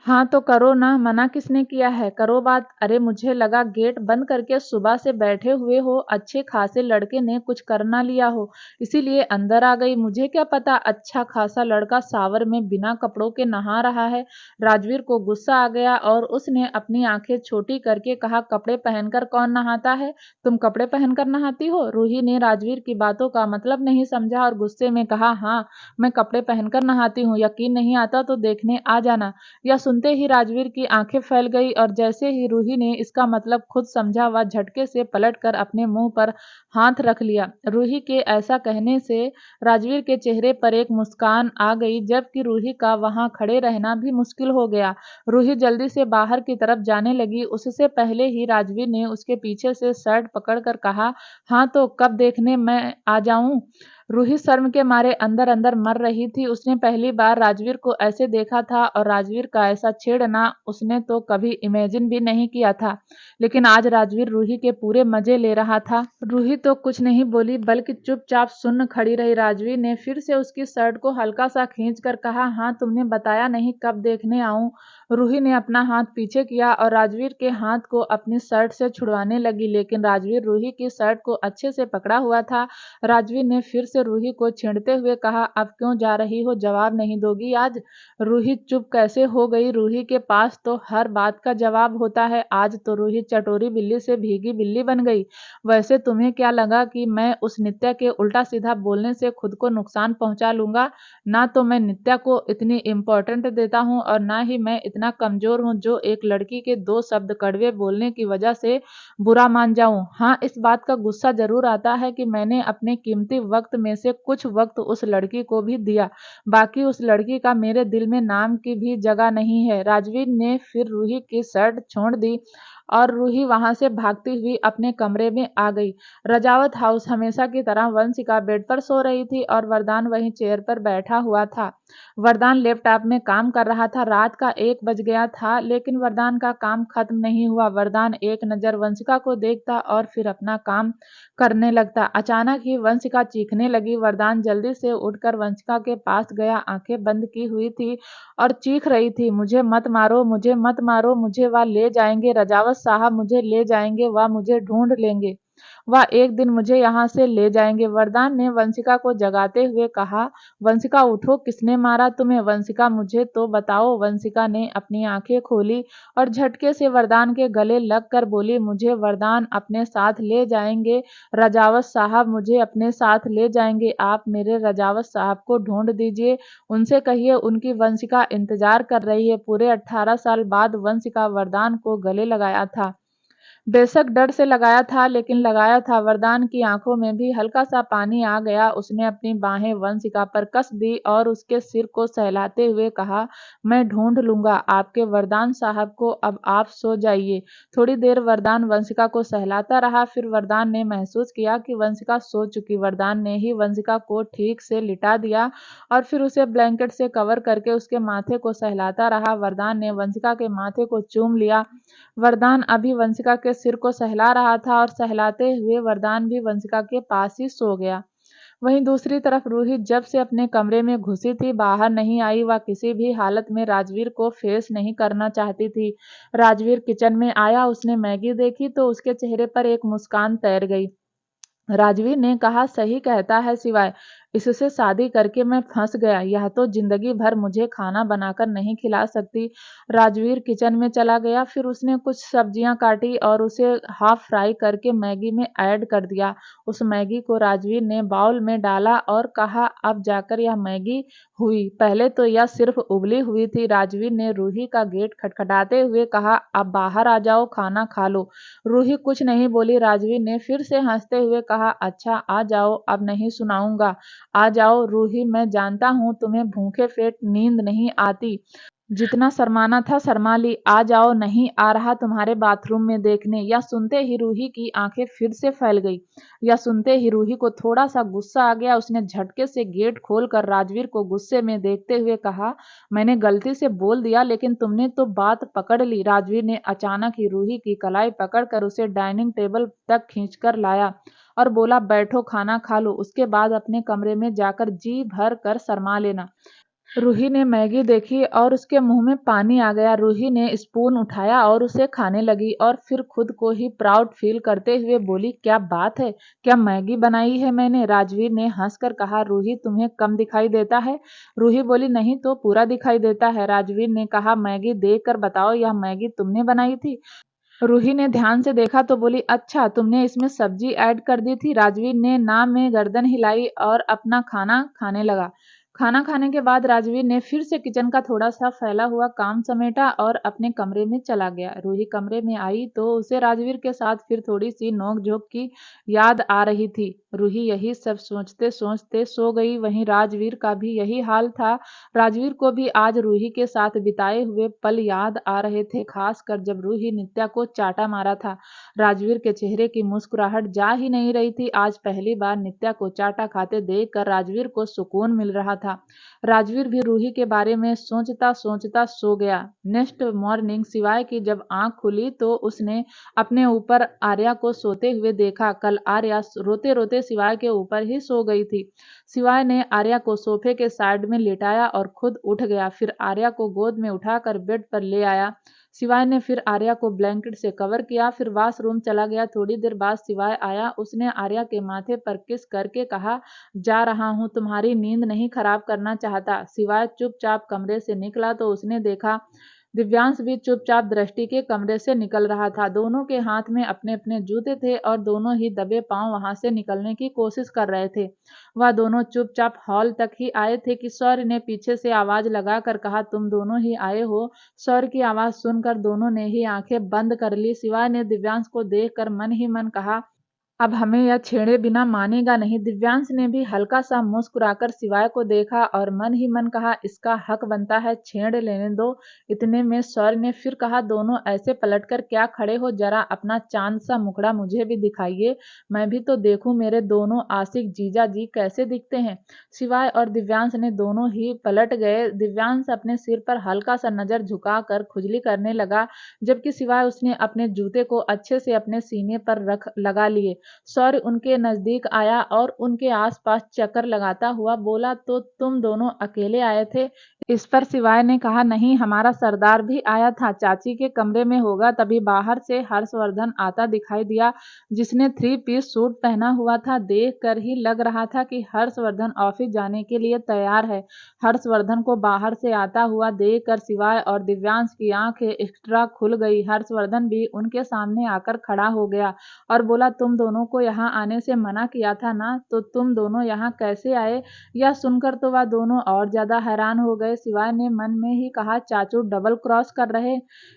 "हाँ तो करो ना, मना किसने किया है? करो बात।" "अरे मुझे लगा गेट बंद करके सुबह से बैठे हुए हो, अच्छे खासे लड़के ने कुछ कर ना लिया हो, इसीलिए अंदर आ गई। मुझे क्या पता अच्छा खासा लड़का शावर में बिना कपड़ों के नहा रहा है।" राजवीर को गुस्सा आ गया और उसने अपनी आंखें छोटी करके कहा, "कपड़े पहनकर कौन नहाता है? तुम कपड़े पहनकर नहाती हो?" रूही ने राजवीर की बातों का मतलब नहीं समझा और गुस्से में कहा, "हाँ, मैं कपड़े पहनकर नहाती हूँ। यकीन नहीं आता तो देखने आ जाना।" यह सुनते ही राजवीर की आंखें फैल गई और जैसे ही रूही ने इसका मतलब खुद समझा, वह झटके से पलटकर अपने मुंह पर हाथ रख लिया। रूही के ऐसा कहने से राजवीर के चेहरे पर एक मुस्कान आ गई, जबकि रूही का वहां खड़े रहना भी मुश्किल हो गया। रूही जल्दी से बाहर की तरफ जाने लगी, उससे पहले ही राजवीर ने उसके पीछे से शर्ट पकड़कर कहा, "हाँ तो कब देखने मैं आ जाऊं?" रूही शर्म के मारे अंदर अंदर मर रही थी। उसने पहली बार राजवीर को ऐसे देखा था और राजवीर का ऐसा छेड़ना उसने तो कभी इमेजिन भी नहीं किया था। लेकिन आज राजवीर रूही के पूरे मजे ले रहा था। रूही तो कुछ नहीं बोली, बल्कि चुपचाप सुन्न खड़ी रही। राजवीर ने फिर से उसकी शर्ट को हल्का सा खींच कर कहा, "हाँ तुमने बताया नहीं कब देखने आऊं?" रूही ने अपना हाथ पीछे किया और राजवीर के हाथ को अपनी शर्ट से छुड़वाने लगी, लेकिन राजवीर रूही की शर्ट को अच्छे से पकड़ा हुआ था। राजवीर ने फिर से रूही को छेड़ते हुए कहा, "अब क्यों जा रही हो? जवाब नहीं दोगी आज?" रूही चुप कैसे हो गई? रूही के पास तो हर बात का जवाब होता है। आज तो रूही चटोरी बिल्ली से भीगी बिल्ली बन गई। "वैसे तुम्हें क्या लगा कि मैं उस नित्या के उल्टा सीधा बोलने से खुद को नुकसान पहुंचा लूंगा? ना तो मैं नित्या को इतनी इम्पोर्टेंट देता हूँ और ना ही मैं इतना कमजोर हूँ जो एक लड़की के दो शब्द कड़वे बोलने की वजह से बुरा मान जाऊं। हाँ, इस बात का गुस्सा जरूर आता है कि मैंने अपने कीमती वक्त में से कुछ वक्त उस लड़की को भी दिया, बाकी उस लड़की का मेरे दिल में नाम की भी जगह नहीं है।" राजवीर ने फिर रूही की शर्ट छोड़ दी और रूही वहां से भागती हुई अपने कमरे में आ गई। रजावत हाउस हमेशा की तरह वंशिका बेड पर सो रही थी और वरदान वहीं चेयर पर बैठा हुआ था। वरदान लैपटॉप में काम कर रहा था। रात का 1 बज गया था, लेकिन वरदान का काम खत्म नहीं हुआ। वरदान एक नज़र वंशिका को देखता और फिर अपना काम करने लगता। अचानक ही वंशिका चीखने लगी। वरदान जल्दी से उठकर वंशिका के पास गया। आंखें बंद की हुई थी और चीख रही थी, "मुझे मत मारो, मुझे मत मारो, मुझे वह ले जाएंगे, रजावत साहब मुझे ले जाएंगे, वह मुझे ढूंढ लेंगे, वह एक दिन मुझे यहाँ से ले जाएंगे।" वरदान ने वंशिका को जगाते हुए कहा, "वंशिका उठो, किसने मारा तुम्हें? वंशिका मुझे तो बताओ।" वंशिका ने अपनी आंखें खोली और झटके से वरदान के गले लगकर बोली, "मुझे वरदान अपने साथ ले जाएंगे, रजावत साहब मुझे अपने साथ ले जाएंगे। आप मेरे रजावत साहब को ढूंढ दीजिए, उनसे कहिए उनकी वंशिका इंतजार कर रही है।" पूरे 18 साल बाद वंशिका वरदान को गले लगाया था। बेशक डर से लगाया था, लेकिन लगाया था। वरदान की आंखों में भी हल्का सा पानी आ गया। उसने अपनी बाहें वंशिका पर कस दी और उसके सिर को सहलाते हुए कहा, "मैं ढूंढ लूंगा आपके वरदान साहब को, अब आप सो जाइए।" थोड़ी देर वरदान वंशिका को सहलाता रहा। फिर वरदान ने महसूस किया कि वंशिका सो चुकी। वरदान ने ही वंशिका को ठीक से लिटा दिया और फिर उसे ब्लैंकेट से कवर करके उसके माथे को सहलाता रहा। वरदान ने वंशिका के माथे को चूम लिया। वरदान अभी वंशिका के सिर को सहला रहा था और सहलाते हुए वरदान भी वंशिका के पास ही सो गया। वहीं दूसरी तरफ रूही जब से अपने कमरे में घुसी थी, बाहर नहीं आई। वह किसी भी हालत में राजवीर को फेस नहीं करना चाहती थी। राजवीर किचन में आया, उसने मैगी देखी तो उसके चेहरे पर एक मुस्कान तैर गई। राजवीर ने कहा, "सही कहता है शिवाय, इससे शादी करके मैं फंस गया, यह तो जिंदगी भर मुझे खाना बनाकर नहीं खिला सकती। राजवीर किचन में चला गया, फिर उसने कुछ सब्जियां काटी और उसे हाफ फ्राई करके मैगी में ऐड कर दिया। उस मैगी को राजवीर ने बाउल में डाला और कहा, अब जाकर यह मैगी हुई, पहले तो यह सिर्फ उबली हुई थी। राजवीर ने रूही का गेट खटखटाते हुए कहा, अब बाहर आ जाओ, खाना खा लो। रूही कुछ नहीं बोली। राजवीर ने फिर से हंसते हुए कहा, अच्छा आ जाओ, अब नहीं सुनाऊंगा। आ जाओ रूही, मैं जानता हूँ तुम्हें भूखे पेट नींद नहीं आती। जितना शर्माना था शर्मा ली। आ जाओ, नहीं आ रहा तुम्हारे बाथरूम में देखने। यह सुनते ही रूही की आंखें फिर से फैल गई। यह सुनते ही रूही को थोड़ा सा गुस्सा आ गया। उसने झटके से गेट खोलकर राजवीर को गुस्से में देखते हुए कहा, मैंने गलती से बोल दिया, लेकिन तुमने तो बात पकड़ ली। राजवीर ने अचानक ही रूही की कलाई पकड़कर उसे डाइनिंग टेबल तक खींचकर लाया और बोला, बैठो, खाना खा लो, उसके बाद अपने कमरे में जाकर जी भर कर शर्मा लेना। रूही ने मैगी देखी और उसके मुंह में पानी आ गया। रूही ने स्पून उठाया और उसे खाने लगी और फिर खुद को ही प्राउड फील करते हुए बोली, क्या बात है, क्या मैगी बनाई है मैंने। राजवीर ने हंसकर कहा, रूही तुम्हें कम दिखाई देता है। रूही बोली, नहीं तो पूरा दिखाई देता है। राजवीर ने कहा, मैगी देख कर बताओ, यह मैगी तुमने बनाई थी। रूही ने ध्यान से देखा तो बोली, अच्छा तुमने इसमें सब्जी ऐड कर दी थी। राजवीर ने ना में गर्दन हिलाई और अपना खाना खाने लगा। खाना खाने के बाद राजवीर ने फिर से किचन का थोड़ा सा फैला हुआ काम समेटा और अपने कमरे में चला गया। रूही कमरे में आई तो उसे राजवीर के साथ फिर थोड़ी सी नोक-झोंक की याद आ रही थी। रूही यही सब सोचते सोचते सो गई। वहीं राजवीर का भी यही हाल था। राजवीर को भी आज रूही के साथ बिताए हुए पल याद आ रहे थे, खासकर जब रूही नित्या को चाटा मारा था। राजवीर के चेहरे की मुस्कुराहट जा ही नहीं रही थी। आज पहली बार नित्या को चाटा खाते देखकर राजवीर को सुकून मिल रहा था। राजवीर भी रूही के बारे में सोचता सोचता सो गया। नेक्स्ट मॉर्निंग सिवाय की जब आंख खुली तो उसने अपने ऊपर आर्या को सोते हुए देखा। कल आर्या रोते रोते सिवाय के ऊपर ही सो गई थी। सिवाय ने आर्या को सोफे के साइड में लेटाया और खुद उठ गया। फिर आर्या को गोद में उठाकर बेड पर ले आया। सिवाय ने फिर आर्या को ब्लैंकेट से कवर किया, फिर वॉशरूम चला गया। थोड़ी देर बाद सिवाय आया। उसने आर्या के माथे पर किस करके कहा, जा रहा हूँ, तुम्हारी नींद नहीं खराब करना चाहता। सिवाय चुपचाप कमरे से निकला तो उसने देखा दिव्यांश भी चुपचाप दृष्टि के कमरे से निकल रहा था। दोनों के हाथ में अपने अपने जूते थे और दोनों ही दबे पांव वहां से निकलने की कोशिश कर रहे थे। वह दोनों चुपचाप हॉल तक ही आए थे कि सौर्य ने पीछे से आवाज लगाकर कहा, तुम दोनों ही आए हो। सौर्य की आवाज सुनकर दोनों ने ही आंखें बंद कर ली। सिवाय ने दिव्यांश को देखकर मन ही मन कहा, अब हमें यह छेड़े बिना मानेगा नहीं। दिव्यांश ने भी हल्का सा मुस्कुराकर सिवाय को देखा और मन ही मन कहा, इसका हक बनता है, छेड़ लेने दो। इतने में सौर्य ने फिर कहा, दोनों ऐसे पलटकर क्या खड़े हो, जरा अपना चांद सा मुखड़ा मुझे भी दिखाइए, मैं भी तो देखूं मेरे दोनों आशिक जीजा जी कैसे दिखते हैं। सिवाय और दिव्यांश ने दोनों ही पलट गए। दिव्यांश अपने सिर पर हल्का सा नजर झुकाकर खुजली करने लगा, जबकि सिवाय उसने अपने जूते को अच्छे से अपने सीने पर रख लगा लिए। सौर्य उनके नजदीक आया और उनके आसपास चक्कर लगाता हुआ बोला, तो तुम दोनों अकेले आए थे। इस पर सिवाय ने कहा, नहीं, हमारा सरदार भी आया था, चाची के कमरे में होगा। तभी बाहर से हर्षवर्धन आता दिखाई दिया, जिसने 3 पीस सूट पहना हुआ था। देख कर ही लग रहा था कि हर्षवर्धन ऑफिस जाने के लिए तैयार है। हर्षवर्धन को बाहर से आता हुआ देख कर सिवाय और दिव्यांश की आंखें एक्स्ट्रा खुल गई। हर्षवर्धन भी उनके सामने आकर खड़ा हो गया और बोला, तुम दोनों को यहाँ आने से मना किया था ना, तो तुम दोनों यहाँ कैसे आए। यह सुनकर तो वह दोनों और ज्यादा हैरान हो गए। सिवाय ने मन में ही कहा, चाचू डबल क्रॉस कर रहे।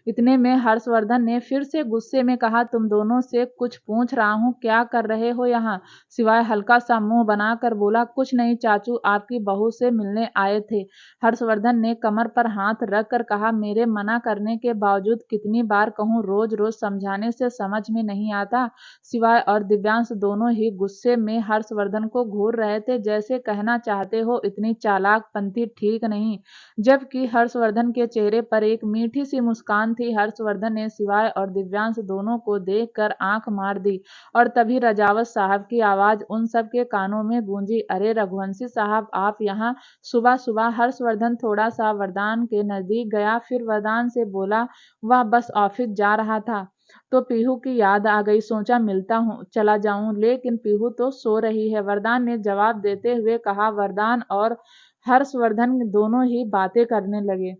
इतने में हर्षवर्धन ने फिर से गुस्से में कहा, तुम दोनों से कुछ पूछ रहा हूँ, क्या कर रहे हो यहाँ। सिवाय हल्का सा मुंह बनाकर बोला, कुछ नहीं चाचू, आपकी बहू से मिलने आए थे। हर्षवर्धन ने कमर पर हाथ रख कर कहा, मेरे मना करने के बावजूद कितनी बार कहूँ, रोज रोज समझाने से समझ में नहीं आता। सिवाय और दिव्यांश दोनों ही गुस्से में हर्षवर्धन को घूर रहे थे, जैसे कहना चाहते हो, इतनी चालाक पंथी ठीक नहीं। जबकि हर्षवर्धन के चेहरे पर एक मीठी सी मुस्कान थी। हर्षवर्धन ने सिवाय और दिव्यांश दोनों को देखकर आंख मार दी और तभी रजावत साहब की आवाज उन सब के कानों में गूंजी, अरे रघुवंशी साहब, आप यहाँ सुबह सुबह। हर्षवर्धन थोड़ा सा वरदान के नजदीक गया, फिर वरदान से बोला, वह बस ऑफिस जा रहा था। तो पीहू की याद आ गई। सोचा मिलता हूँ चला जाऊं, लेकिन पीहू तो सो रही है, वरदान ने जवाब देते हुए कहा। वरदान और हर्षवर्धन दोनों ही बातें करने लगे।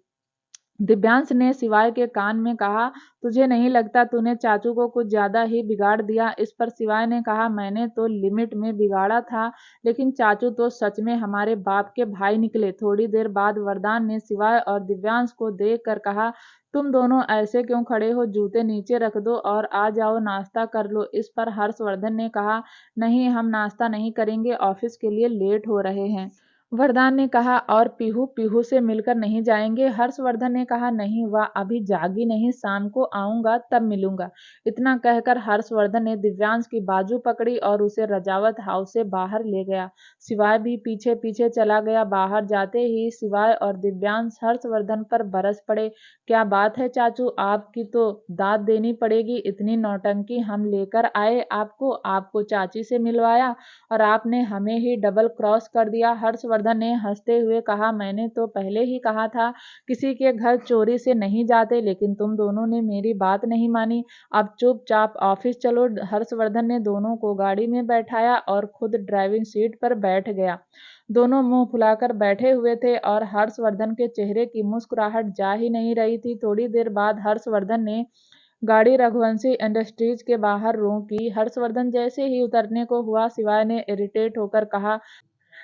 दिव्यांश ने शिवाय के कान में कहा, तुझे नहीं लगता तूने चाचू को कुछ ज्यादा ही बिगाड़ दिया? इस पर शिवाय ने कहा, मैंने तो लिमिट में बिगाड़ा था, लेकिन चाचू तो सच में हमारे बाप के भाई निकले। थोड़ी देर बाद वरदान ने शिवाय और दिव्यांश को देख कर कहा, तुम दोनों ऐसे क्यों खड़े हो? जूते नीचे रख दो और आ जाओ, नाश्ता कर लो। इस पर हर्षवर्धन ने कहा, नहीं, हम नाश्ता नहीं करेंगे, ऑफिस के लिए लेट हो रहे हैं। वरदान ने कहा, और पीहू? पीहू से मिलकर नहीं जाएंगे? हर्षवर्धन ने कहा, नहीं, वह अभी जागी नहीं, शाम को आऊंगा तब मिलूंगा। इतना कहकर हर्षवर्धन ने दिव्यांश की बाजू पकड़ी और उसे रजावत हाउस से बाहर ले गया। शिवाय भी पीछे पीछे चला गया। बाहर जाते ही शिवाय और दिव्यांश हर्षवर्धन पर बरस पड़े। क्या बात है चाचू, आपकी तो दाद देनी पड़ेगी। इतनी नौटंकी हम लेकर आए आपको, आपको चाची से मिलवाया, और आपने हमें ही डबल क्रॉस कर दिया। हर्षवर्धन ने हंसते हुए कहा, मैंने तो पहले ही कहा था किसी के घर चोरी से नहीं जाते, लेकिन तुम दोनों ने मेरी बात नहीं मानी। अब चुपचाप ऑफिस चलो। हर्षवर्धन ने दोनों को गाड़ी में बैठाया और खुद ड्राइविंग सीट पर बैठ गया। दोनों मुंह फुलाकर बैठे हुए थे और हर्षवर्धन के चेहरे की मुस्कुराहट जा ही नहीं रही थी। थोड़ी देर बाद हर्षवर्धन ने गाड़ी रघुवंशी इंडस्ट्रीज के बाहर रोकी। हर्षवर्धन जैसे ही उतरने को हुआ, शिवाय ने इरिटेट होकर कहा,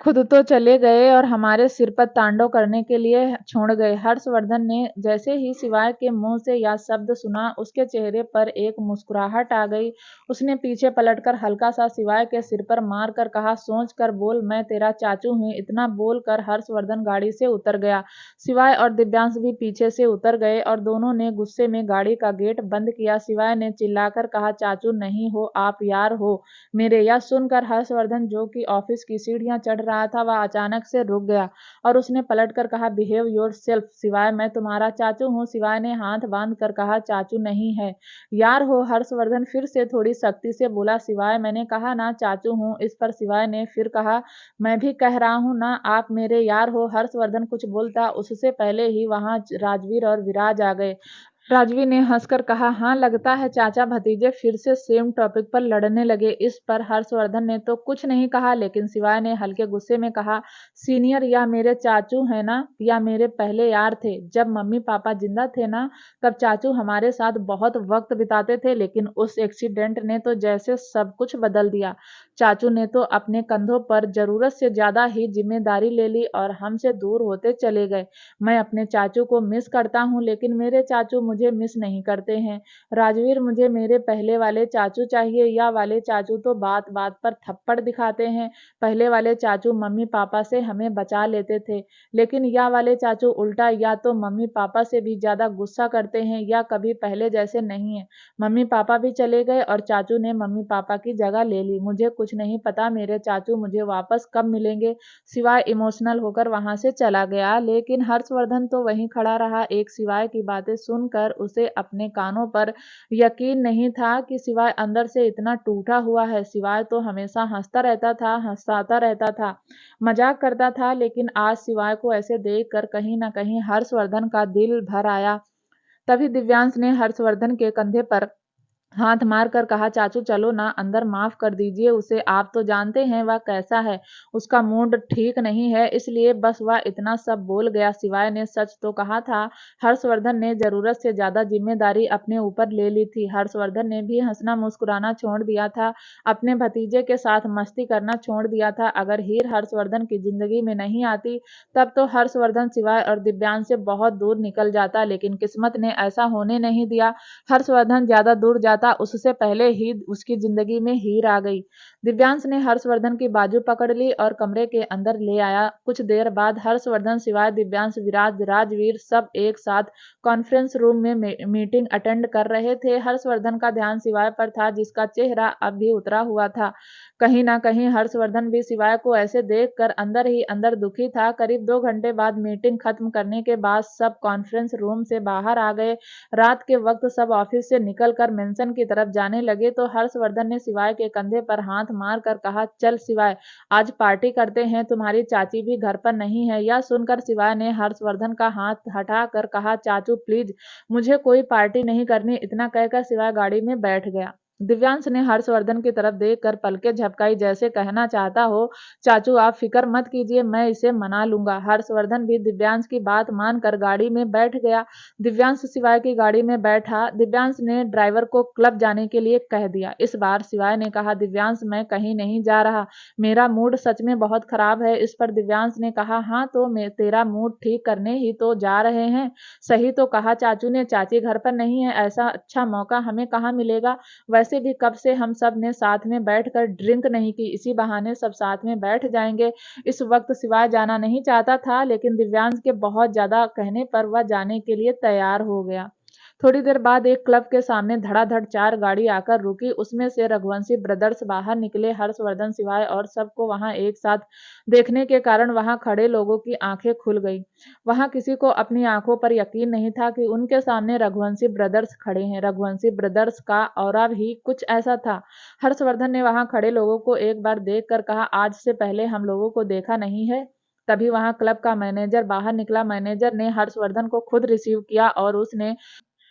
खुद तो चले गए और हमारे सिर पर तांडव करने के लिए छोड़ गए। हर्षवर्धन ने जैसे ही शिवाय के मुंह से यह शब्द सुना, उसके चेहरे पर एक मुस्कुराहट आ गई। उसने पीछे पलटकर हल्का सा शिवाय के सिर पर मार कर कहा, सोच कर बोल, मैं तेरा चाचू हूँ। इतना बोलकर हर्षवर्धन गाड़ी से उतर गया। शिवाय और दिव्यांश भी पीछे से उतर गए और दोनों ने गुस्से में गाड़ी का गेट बंद किया। शिवाय ने चिल्लाकर कहा, चाचू नहीं हो, आप यार हो मेरे। यह सुनकर हर्षवर्धन, जो कि ऑफिस की सीढ़ियां चढ़ रहा था, वह अचानक से रुक गया और उसने पलटकर कहा, बिहेव योर सेल्फ शिवाय, मैं तुम्हारा चाचू हूँ। शिवाय ने हाथ बांध कर कहा, चाचू नहीं है, यार हो। हर्षवर्धन फिर से थोड़ी सख्ती से बोला, शिवाय, मैंने कहा ना चाचू हूँ। इस पर शिवाय ने फिर कहा, मैं भी कह रहा हूँ ना, आप मेरे यार हो। हर्षवर्धन कुछ बोलता उससे पहले ही वहां राजवीर और विराज आ गए। राजवी ने हंसकर कहा, हाँ, लगता है चाचा भतीजे फिर से सेम टॉपिक पर लड़ने लगे। इस पर हर्षवर्धन ने तो कुछ नहीं कहा, लेकिन शिवाय ने हल्के गुस्से में कहा, सीनियर, या मेरे चाचू है ना, या मेरे पहले यार थे। जब मम्मी पापा जिंदा थे ना, तब चाचू हमारे साथ बहुत वक्त बिताते थे, लेकिन उस एक्सीडेंट ने तो जैसे सब कुछ बदल दिया। चाचू ने तो अपने कंधों पर जरूरत से ज्यादा ही जिम्मेदारी ले ली और हमसे दूर होते चले गए। मैं अपने चाचू को मिस करता हूँ, लेकिन मेरे चाचू मुझे मिस नहीं करते हैं। राजवीर, मुझे मेरे पहले वाले चाचू चाहिए। या वाले चाचू तो बात बात पर थप्पड़ दिखाते हैं। पहले वाले चाचू मम्मी पापा से हमें बचा लेते थे, लेकिन या वाले चाचू उल्टा, या तो मम्मी पापा से भी ज्यादा गुस्सा करते हैं, या कभी पहले जैसे नहीं है। मम्मी पापा भी चले गए और चाचू ने मम्मी पापा की जगह ले ली। मुझे कुछ नहीं पता मेरे चाचू मुझे वापस कब मिलेंगे। शिवाय इमोशनल होकर वहां से चला गया, लेकिन हर्षवर्धन तो वहीं खड़ा रहा। एक शिवाय की बातें सुनकर उसे अपने कानों पर यकीन नहीं था कि शिवाय अंदर से इतना टूटा हुआ है। शिवाय तो हमेशा हंसता रहता था, हंसाता रहता था, मजाक करता था, लेकिन आज शिवाय को ऐसे देखकर कहीं ना कहीं हर्षवर्धन का दिल भर आया। तभी दिव्यांश ने हर्षवर्धन के कंधे पर हाथ मार कर कहा, चाचू चलो ना अंदर, माफ कर दीजिए उसे। आप तो जानते हैं वह कैसा है, उसका मूड ठीक नहीं है, इसलिए बस वह इतना सब बोल गया। शिवाय ने सच तो कहा था, हर्षवर्धन ने जरूरत से ज्यादा जिम्मेदारी अपने ऊपर ले ली थी। हर्षवर्धन ने भी हंसना मुस्कुराना छोड़ दिया था, अपने भतीजे के साथ मस्ती करना छोड़ दिया था। अगर हीर हर्षवर्धन की जिंदगी में नहीं आती, तब तो हर्षवर्धन शिवाय और दिव्यांश से बहुत दूर निकल जाता, लेकिन किस्मत ने ऐसा होने नहीं दिया। हर्षवर्धन ज्यादा दूर जाता, उससे पहले ही उसकी जिंदगी में हीर आ गई। दिव्यांश ने हर्षवर्धन की बाजू पकड़ ली और कमरे के अंदर ले आया। कुछ देर बाद हर्षवर्धन, शिवाय, दिव्यांश, विराज, राजवीर सब एक साथ कॉन्फ्रेंस रूम में मीटिंग अटेंड कर रहे थे। हर्षवर्धन का ध्यान शिवाय पर था, जिसका चेहरा अब भी उतरा हुआ था। कहीं ना कहीं हर्षवर्धन भी शिवाय को ऐसे देखकर अंदर ही अंदर दुखी था। करीब 2 घंटे बाद मीटिंग खत्म करने के बाद सब कॉन्फ्रेंस रूम से बाहर आ गए। रात के वक्त सब ऑफिस से निकलकर मेंशन हर्षवर्धन की तरफ जाने लगे तो हर्षवर्धन ने शिवाय के कंधे पर हाथ मार कर कहा, चल शिवाय, आज पार्टी करते हैं, तुम्हारी चाची भी घर पर नहीं है। यह सुनकर शिवाय ने हर्षवर्धन का हाथ हटाकर कहा, चाचू प्लीज, मुझे कोई पार्टी नहीं करनी। इतना कहकर शिवाय गाड़ी में बैठ गया। दिव्यांश ने हर्षवर्धन की तरफ देखकर पलकें झपकाई, जैसे कहना चाहता हो, चाचू आप फिक्र मत कीजिए, मैं इसे मना लूंगा। हर्षवर्धन भी दिव्यांश की बात मानकर गाड़ी में बैठ गया। दिव्यांश शिवाय की गाड़ी में बैठा। दिव्यांश ने ड्राइवर को क्लब जाने के लिए कह दिया। इस बार शिवाय ने कहा, दिव्यांश मैं कहीं नहीं जा रहा, मेरा मूड सच में बहुत खराब है। इस पर दिव्यांश ने कहा, हाँ तो मैं तेरा मूड ठीक करने ही तो जा रहे हैं। सही तो कहा चाचू ने, चाची घर पर नहीं है, ऐसा अच्छा मौका हमें कहाँ मिलेगा। वैसे भी कब से हम सब ने साथ में बैठकर ड्रिंक नहीं की, इसी बहाने सब साथ में बैठ जाएंगे। इस वक्त शिवाय जाना नहीं चाहता था, लेकिन दिव्यांश के बहुत ज्यादा कहने पर वह जाने के लिए तैयार हो गया। थोड़ी देर बाद एक क्लब के सामने धड़ाधड़ 4 गाड़ी आकर रुकी। उसमें से रघुवंशी ब्रदर्स बाहर निकले। हर्षवर्धन, शिवाय और सबको वहां एक साथ देखने के कारण वहां खड़े लोगों की आंखें खुल गई। वहां किसी को अपनी आंखों पर यकीन नहीं था कि उनके सामने रघुवंशी ब्रदर्स खड़े हैं। रघुवंशी ब्रदर्स का ऑरा भी कुछ ऐसा था। हर्षवर्धन ने वहां खड़े लोगों को एक बार देखकर कहा, आज से पहले हम लोगों को देखा नहीं है। तभी वहां क्लब का मैनेजर बाहर निकला। मैनेजर ने हर्षवर्धन को खुद रिसीव किया और उसने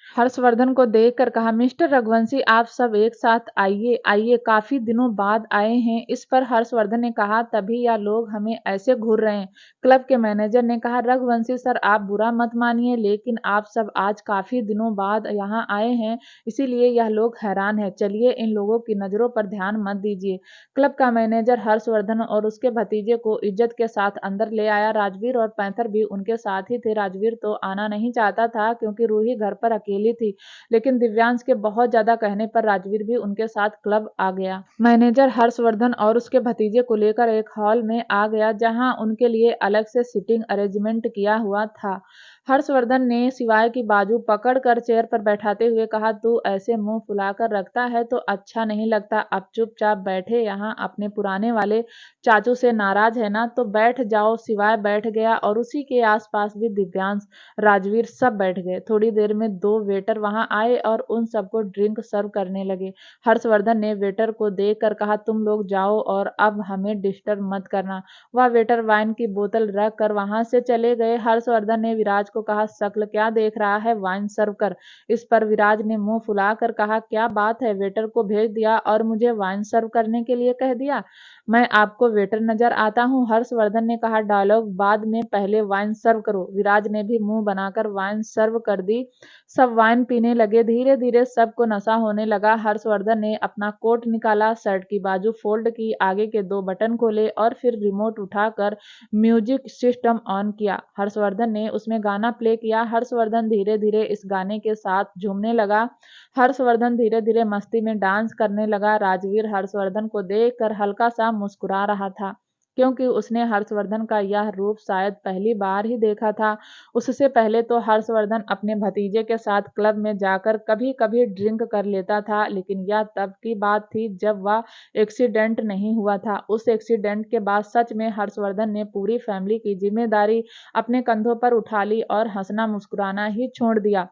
हर्षवर्धन को देखकर कहा, मिस्टर रघुवंशी आप सब एक साथ आइए आइए, काफी दिनों बाद आए हैं। इस पर हर्षवर्धन ने कहा, तभी यह लोग हमें ऐसे घूर रहे हैं। क्लब के मैनेजर ने कहा, रघुवंशी सर आप बुरा मत मानिए, लेकिन आप सब आज काफी दिनों बाद यहाँ आए हैं, इसीलिए यह लोग हैरान है। चलिए इन लोगों की नजरों पर ध्यान मत दीजिए। क्लब का मैनेजर हर्षवर्धन और उसके भतीजे को इज्जत के साथ अंदर ले आया। राजवीर और पैंथर भी उनके साथ ही थे। राजवीर तो आना नहीं चाहता था क्योंकि रूही घर पर अकेली थी, लेकिन दिव्यांश के बहुत ज्यादा कहने पर राजवीर भी उनके साथ क्लब आ गया। मैनेजर हर्षवर्धन और उसके भतीजे को लेकर एक हॉल में आ गया, जहां उनके लिए अलग से सिटिंग अरेंजमेंट किया हुआ था। हर्षवर्धन ने शिवाय की बाजू पकड़कर चेयर पर बैठाते हुए कहा, तू ऐसे मुंह फुलाकर रखता है तो अच्छा नहीं लगता। अब चुपचाप बैठे, यहाँ अपने पुराने वाले चाचू से नाराज है ना, तो बैठ जाओ। शिवाय बैठ गया और उसी के आसपास भी दिव्यांश, राजवीर सब बैठ गए। थोड़ी देर में 2 वेटर वहां आए और उन सबको ड्रिंक सर्व करने लगे। हर्षवर्धन ने वेटर को देखकर कहा, तुम लोग जाओ और अब हमें डिस्टर्ब मत करना। वह वेटर वाइन की बोतल रख कर वहां से चले गए। हर्षवर्धन ने विराज को कहा, शक्ल क्या देख रहा है, वाइन सर्व कर। इस पर विराज ने मुंह फुलाकर कहा, क्या बात है, वेटर को भेज दिया और मुझे वाइन सर्व करने के लिए कह दिया। मैं आपको वेटर नजर आता हूँ। हर्षवर्धन ने कहा, डायलॉग बाद में, पहले वाइन सर्व करो। विराज ने भी मुंह बनाकर वाइन सर्व कर दी। सब वाइन पीने लगे। धीरे धीरे सबको नशा होने लगा। हर्षवर्धन ने अपना कोट निकाला, शर्ट की बाजू फोल्ड की, आगे के 2 बटन खोले और फिर रिमोट उठाकर म्यूजिक सिस्टम ऑन किया। हर्षवर्धन ने उसमें गाना प्ले किया। हर्षवर्धन धीरे धीरे इस गाने के साथ झूमने लगा। हर्षवर्धन धीरे धीरे मस्ती में डांस करने लगा। राजवीर हर्षवर्धन को देखकर हल्का सा मुस्कुरा रहा था, क्योंकि उसने हर्षवर्धन का यह रूप शायद पहली बार ही देखा था। उससे पहले तो हर्षवर्धन अपने भतीजे के साथ क्लब में जाकर कभी कभी ड्रिंक कर लेता था, लेकिन यह तब की बात थी जब वह एक्सीडेंट नहीं हुआ था। उस एक्सीडेंट के बाद सच में हर्षवर्धन ने पूरी फैमिली की जिम्मेदारी अपने कंधों पर उठा ली और हंसना मुस्कुराना ही छोड़ दिया।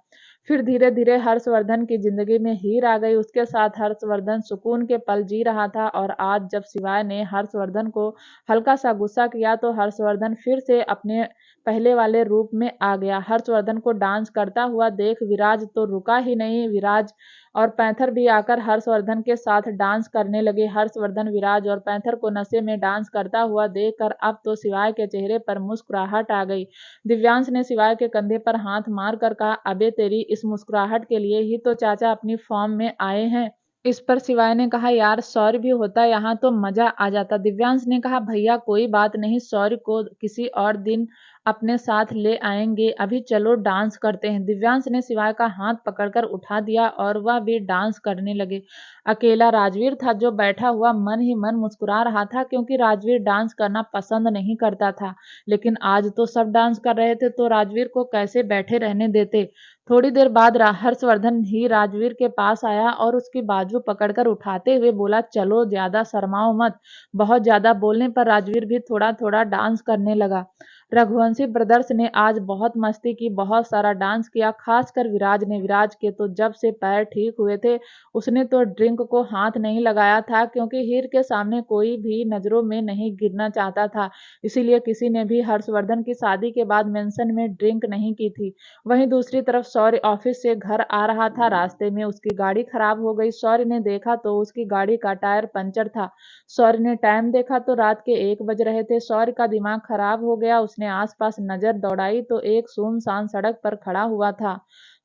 फिर धीरे धीरे हर्षवर्धन की जिंदगी में हीर आ गई। उसके साथ हर्षवर्धन सुकून के पल जी रहा था। और आज जब शिवाय ने हर्षवर्धन को हल्का सा गुस्सा किया तो हर्षवर्धन फिर से अपने पहले वाले रूप में आ गया। हर्षवर्धन को डांस करता हुआ देख विराज तो रुका ही नहीं। विराज और पैंथर भी आकर हर्षवर्धन के साथ डांस करने लगे। हर्षवर्धन विराज और पैंथर को नशे में डांस करता हुआ देखकर अब तो शिवाय के चेहरे पर मुस्कुराहट आ गई। दिव्यांश ने शिवाय के कंधे पर हाथ मार कर कहा, अबे तेरी इस मुस्कुराहट के लिए ही तो चाचा अपनी फॉर्म में आए हैं। इस पर शिवाय ने कहा, यार सॉरी भी होता यहाँ तो मजा आ जाता। दिव्यांश ने कहा, भैया कोई बात नहीं, सॉरी को किसी और दिन अपने साथ ले आएंगे, अभी चलो डांस करते हैं। दिव्यांश ने शिवाय का हाथ पकड़कर उठा दिया और वह भी डांस करने लगे। अकेला राजवीर था जो बैठा हुआ मन ही मन मुस्कुरा रहा था, क्योंकि राजवीर डांस करना पसंद नहीं करता था, लेकिन आज तो सब डांस कर रहे थे तो राजवीर को कैसे बैठे रहने देते। थोड़ी देर बाद हर्षवर्धन ही राजवीर के पास आया और उसकी बाजू पकड़कर उठाते हुए बोला, चलो ज्यादा शर्माओ मत। बहुत ज्यादा बोलने पर राजवीर भी थोड़ा थोड़ा डांस करने लगा। रघुवंशी ब्रदर्स ने आज बहुत मस्ती की, बहुत सारा डांस किया, खासकर विराज ने। विराज के तो जब से पैर ठीक हुए थे उसने तो ड्रिंक को हाथ नहीं लगाया था, क्योंकि हीर के सामने कोई भी नजरों में नहीं गिरना चाहता था। इसीलिए किसी ने भी हर्षवर्धन की शादी के बाद मेंशन में ड्रिंक नहीं की थी। वहीं दूसरी तरफ शौर्य ऑफिस से घर आ रहा था। रास्ते में उसकी गाड़ी खराब हो गई। शौर्य ने देखा तो उसकी गाड़ी का टायर पंचर था। शौर्य ने टाइम देखा तो रात के 1 बज रहे थे। शौर्य का दिमाग खराब हो गया। उसने आसपास नजर दौड़ाई तो एक सुनसान सड़क पर खड़ा हुआ था।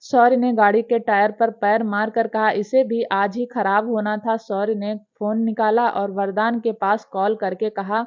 शौर्य ने गाड़ी के टायर पर पैर मारकर कहा, इसे भी आज ही खराब होना था। शौर्य ने फोन निकाला और वरदान के पास कॉल करके कहा,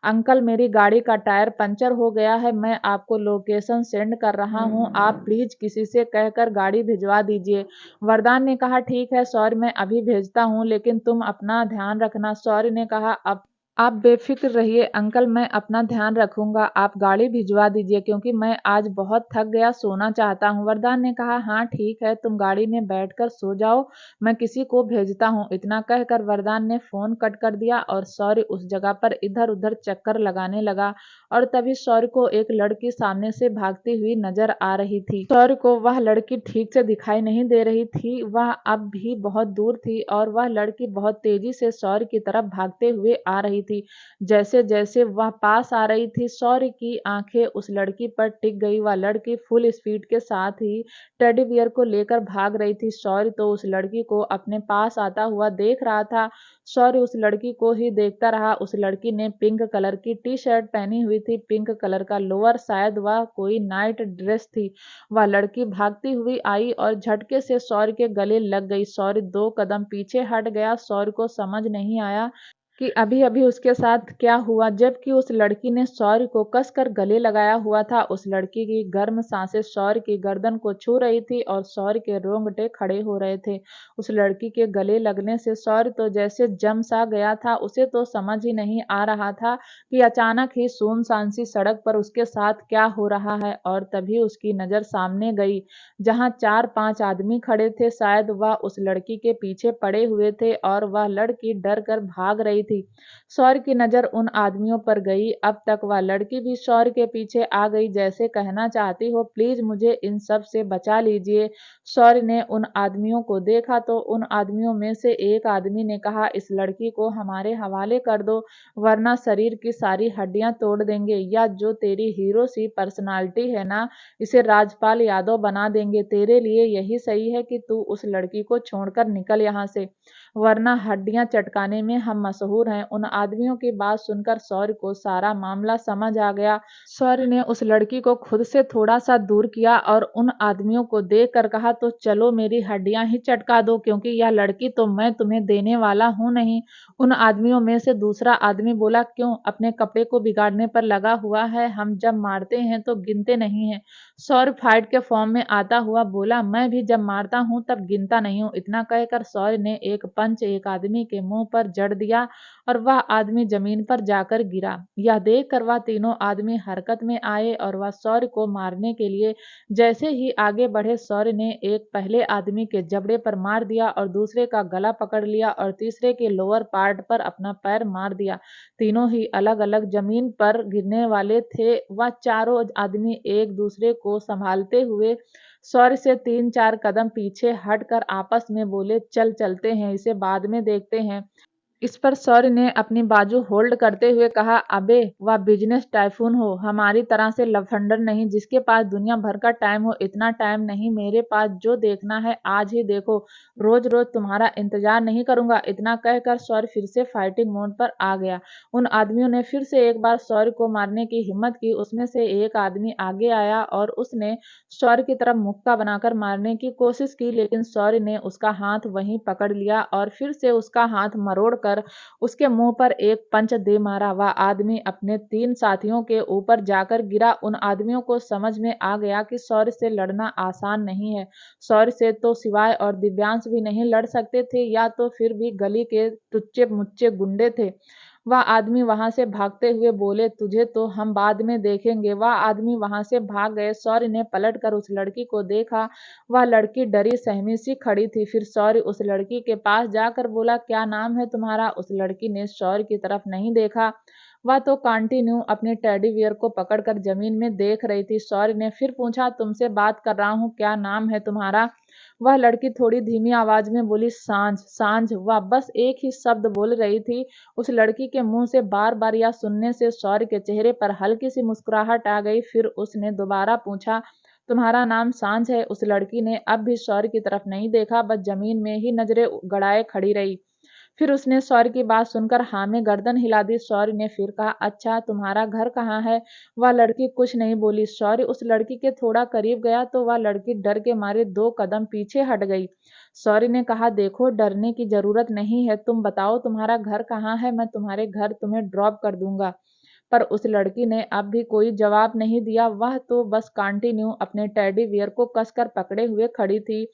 अंकल मेरी गाड़ी का टायर पंचर हो गया है, मैं आपको लोकेशन सेंड कर रहा हूँ, आप प्लीज किसी से कहकर गाड़ी भिजवा दीजिए। वरदान ने कहा, ठीक है शौर्य, मैं अभी भेजता हूँ, लेकिन तुम अपना ध्यान रखना। शौर्य ने कहा, अब आप बेफिक्र रहिए अंकल, मैं अपना ध्यान रखूंगा, आप गाड़ी भिजवा दीजिए, क्योंकि मैं आज बहुत थक गया, सोना चाहता हूँ। वरदान ने कहा, हाँ ठीक है, तुम गाड़ी में बैठकर सो जाओ, मैं किसी को भेजता हूँ। इतना कहकर वरदान ने फोन कट कर दिया और शौर्य उस जगह पर इधर उधर चक्कर लगाने लगा। और तभी शौर्य को एक लड़की सामने से भागती हुई नजर आ रही थी। शौर्य को वह लड़की ठीक से दिखाई नहीं दे रही थी, वह अब भी बहुत दूर थी और वह लड़की बहुत तेजी से शौर्य की तरफ भागते हुए आ रही थी। जैसे जैसे वह पास आ रही थी, शौर्य की आंखें उस लड़की पर टिक गई। वह लड़की फुल स्पीड के साथ ही टेडी बियर को लेकर भाग रही थी। शौर्य तो उस लड़की को अपने पास आता हुआ देख रहा था। शौर्य उस लड़की को ही देखता रहा। उस लड़की ने पिंक कलर की टी शर्ट पहनी हुई थी, पिंक कलर का लोअर, शायद वह कोई नाइट ड्रेस थी। वह लड़की भागती हुई आई और झटके से शौर्य के गले लग गई। शौर्य 2 कदम पीछे हट गया। शौर्य को समझ नहीं आया कि अभी अभी उसके साथ क्या हुआ, जबकि उस लड़की ने शौर्य को कसकर गले लगाया हुआ था। उस लड़की की गर्म सांसें शौर्य की गर्दन को छू रही थी और शौर्य के रोंगटे खड़े हो रहे थे। उस लड़की के गले लगने से शौर्य तो जैसे जम सा गया था। उसे तो समझ ही नहीं आ रहा था कि अचानक ही सुनसान सी सड़क पर उसके साथ क्या हो रहा है। और तभी उसकी नजर सामने गई, जहां 4-5 आदमी खड़े थे। शायद वह उस लड़की के पीछे पड़े हुए थे और वह लड़की डर कर भाग रही थी। शौर्य की नजर उन आदमियों पर गई। अब तक वह लड़की भी शौर्य के पीछे आ गई, जैसे कहना चाहती हो, प्लीज मुझे इन सब से बचा लीजिए। शौर्य ने उन आदमियों को देखा तो उन आदमियों में से एक आदमी ने कहा, इस लड़की को हमारे हवाले कर दो, वरना शरीर की सारी हड्डियां तोड़ देंगे। या जो तेरी हीरो सी पर्सनालिटी है ना, इसे राजपाल यादव बना देंगे। तेरे लिए यही सही है कि तू उस लड़की को छोड़कर निकल यहाँ से, वरना हड्डियां चटकाने में हम मशहूर हैं। उन आदमियों की बात सुनकर शौर्य को सारा मामला समझ आ गया। शौर्य ने उस लड़की को खुद से थोड़ा सा दूर किया और उन आदमियों को देख कर कहा, तो चलो मेरी हड्डियां ही चटका दो, क्योंकि यह लड़की तो मैं तुम्हें देने वाला हूं नहीं। उन आदमियों में से दूसरा आदमी बोला, क्यों, अपने कपड़े को बिगाड़ने पर लगा हुआ है, हम जब मारते हैं तो गिनते नहीं है। शौर्य फाइट के फॉर्म में आता हुआ बोला, मैं भी जब मारता हूं तब गिनता नहीं हूं। इतना कहकर शौर्य ने एक पंच एक आदमी के मुंह पर जड़ दिया और वह आदमी जमीन पर जाकर गिरा। यह देखकर वह तीनों आदमी हरकत में आए और वह शौर्य को मारने के लिए जैसे ही आगे बढ़े, शौर्य ने एक पहले आदमी के जबड़े पर मार दिया और दूसरे का गला पकड़ लिया और तीसरे के लोअर पार्ट पर अपना पैर मार दिया। तीनों ही अलग अलग जमीन पर गिरने वाले थे। वह चारों आदमी एक दूसरे को संभालते हुए शौर्य से 3-4 कदम पीछे हटकर आपस में बोले, चल चलते हैं, इसे बाद में देखते हैं। इस पर शौर्य ने अपनी बाजू होल्ड करते हुए कहा, अबे वह बिजनेस टाइफून हो, हमारी तरह से लफंडर नहीं जिसके पास दुनिया भर का टाइम हो। इतना टाइम नहीं मेरे पास, जो देखना है आज ही देखो, रोज रोज तुम्हारा इंतजार नहीं करूंगा। इतना कहकर शौर्य फिर से फाइटिंग मोड पर आ गया। उन आदमियों ने फिर से एक बार शौर्य को मारने की हिम्मत की। उसमें से एक आदमी आगे आया और उसने शौर्य की तरफ मुक्का बनाकर मारने की कोशिश की, लेकिन शौर्य ने उसका हाथ वहीं पकड़ लिया और फिर से उसका हाथ मरोड़ कर उसके मुंह पर एक पंच दे मारा। वह आदमी अपने 3 साथियों के ऊपर जाकर गिरा। उन आदमियों को समझ में आ गया कि शौर्य से लड़ना आसान नहीं है। शौर्य से तो सिवाय और दिव्यांश भी नहीं लड़ सकते थे, या तो फिर भी गली के टुच्चे मुच्चे गुंडे थे। वह आदमी वहां से भागते हुए बोले, तुझे तो हम बाद में देखेंगे। वह आदमी वहां से भाग गए। शौर्य ने पलट कर उस लड़की को देखा। वह लड़की डरी सहमी सी खड़ी थी। फिर शौर्य उस लड़की के पास जाकर बोला, क्या नाम है तुम्हारा? उस लड़की ने शौर्य की तरफ नहीं देखा। वह तो कंटिन्यू अपने टेडी बियर को पकड़कर जमीन में देख रही थी। शौर्य ने फिर पूछा, तुमसे बात कर रहा हूँ, क्या नाम है तुम्हारा? वह लड़की थोड़ी धीमी आवाज में बोली, सांझ। सांझ। वह बस एक ही शब्द बोल रही थी। उस लड़की के मुंह से बार बार यह सुनने से शौर्य के चेहरे पर हल्की सी मुस्कुराहट आ गई। फिर उसने दोबारा पूछा, तुम्हारा नाम सांझ है? उस लड़की ने अब भी शौर्य की तरफ नहीं देखा, बस जमीन में ही नजरें गड़ाए खड़ी रही। फिर उसने शौर्य की बात सुनकर हाँ में गर्दन हिला दी। शौर्य ने फिर कहा, अच्छा तुम्हारा घर कहाँ है? वह लड़की कुछ नहीं बोली। शौर्य उस लड़की के थोड़ा करीब गया तो वह लड़की डर के मारे 2 कदम पीछे हट गई। शौर्य ने कहा, देखो डरने की जरूरत नहीं है, तुम बताओ तुम्हारा घर कहाँ है, मैं तुम्हारे घर तुम्हें ड्रॉप कर दूंगा। पर उस लड़की ने अब भी कोई जवाब नहीं दिया। वह तो बस कंटिन्यू अपने टेडी बियर को कसकर पकड़े हुए खड़ी थी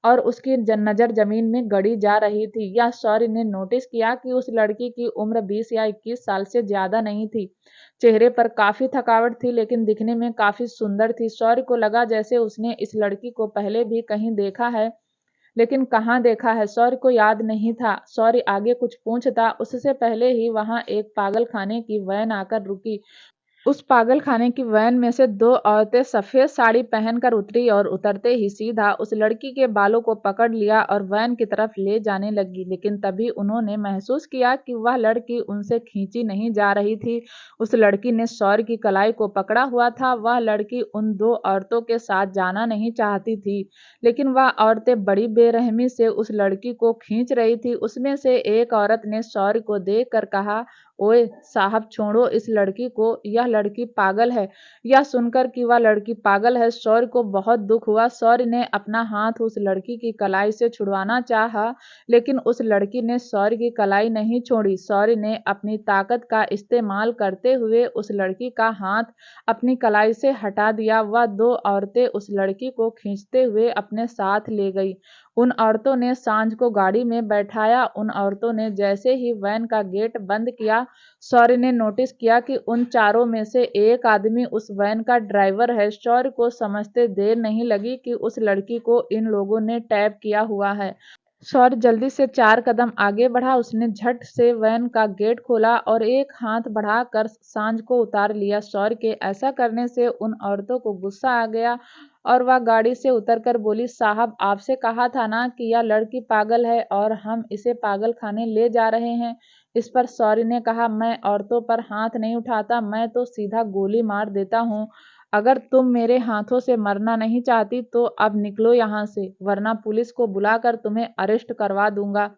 और उसकी नज़र जमीन में गड़ी जा रही थी। यह शौर्य ने नोटिस किया कि उस लड़की की उम्र 20 या 21 साल से ज्यादा नहीं थी। चेहरे पर काफी थकावट थी, लेकिन दिखने में काफी सुंदर थी। शौर्य को लगा जैसे उसने इस लड़की को पहले भी कहीं देखा है, लेकिन कहाँ देखा है शौर्य को याद नहीं था। शौर्य आगे कुछ पूछता उससे पहले ही वहां एक पागल खाने की वैन आकर रुकी। उस पागल खाने की वैन में से 2 औरतें सफेद साड़ी पहनकर उतरी और उतरते ही सीधा उस लड़की के बालों को पकड़ लिया और वैन की तरफ ले जाने लगी। लेकिन तभी उन्होंने महसूस किया कि वह लड़की उनसे खींची नहीं जा रही थी। उस लड़की ने शौर्य की कलाई को पकड़ा हुआ था। वह लड़की उन 2 औरतों के साथ जाना नहीं चाहती थी, लेकिन वह औरतें बड़ी बेरहमी से उस लड़की को खींच रही थी। उसमें से एक औरत ने शौर्य को देखकर कहा, ओए साहब छोड़ो इस लड़की को, यह लड़की पागल है। यह सुनकर कि वह लड़की पागल है, शौर्य को बहुत दुख हुआ। शौर्य ने अपना हाथ उस लड़की की कलाई से छुड़वाना चाहा, लेकिन उस लड़की ने शौर्य की कलाई नहीं छोड़ी। शौर्य ने अपनी ताकत का इस्तेमाल करते हुए उस लड़की का हाथ अपनी कलाई से हटा दिया। वह 2 औरतें उस लड़की को खींचते हुए अपने साथ ले गई। उन औरतों ने सांझ को गाड़ी में बैठाया। उन औरतों ने जैसे ही वैन का गेट बंद किया, शौर्य ने नोटिस किया कि उन चारों में से एक आदमी उस वैन का ड्राइवर है। शौर्य को समझते देर नहीं लगी कि उस लड़की को इन लोगों ने टैप किया हुआ है। शौर्य जल्दी से 4 कदम आगे बढ़ा। उसने झट से वैन का गेट खोला और एक हाथ बढ़ाकर सांझ को उतार लिया। शौर्य के ऐसा करने से उन औरतों को गुस्सा आ गया और वह गाड़ी से उतरकर बोली, साहब आपसे कहा था ना कि यह लड़की पागल है और हम इसे पागल खाने ले जा रहे हैं। इस पर शौर्य ने कहा, मैं औरतों पर हाथ नहीं उठाता, मैं तो सीधा गोली मार देता हूँ। अगर तुम मेरे हाथों से मरना नहीं चाहती तो अब निकलो यहाँ से, वरना पुलिस को बुलाकर तुम्हें अरेस्ट करवा दूंगा।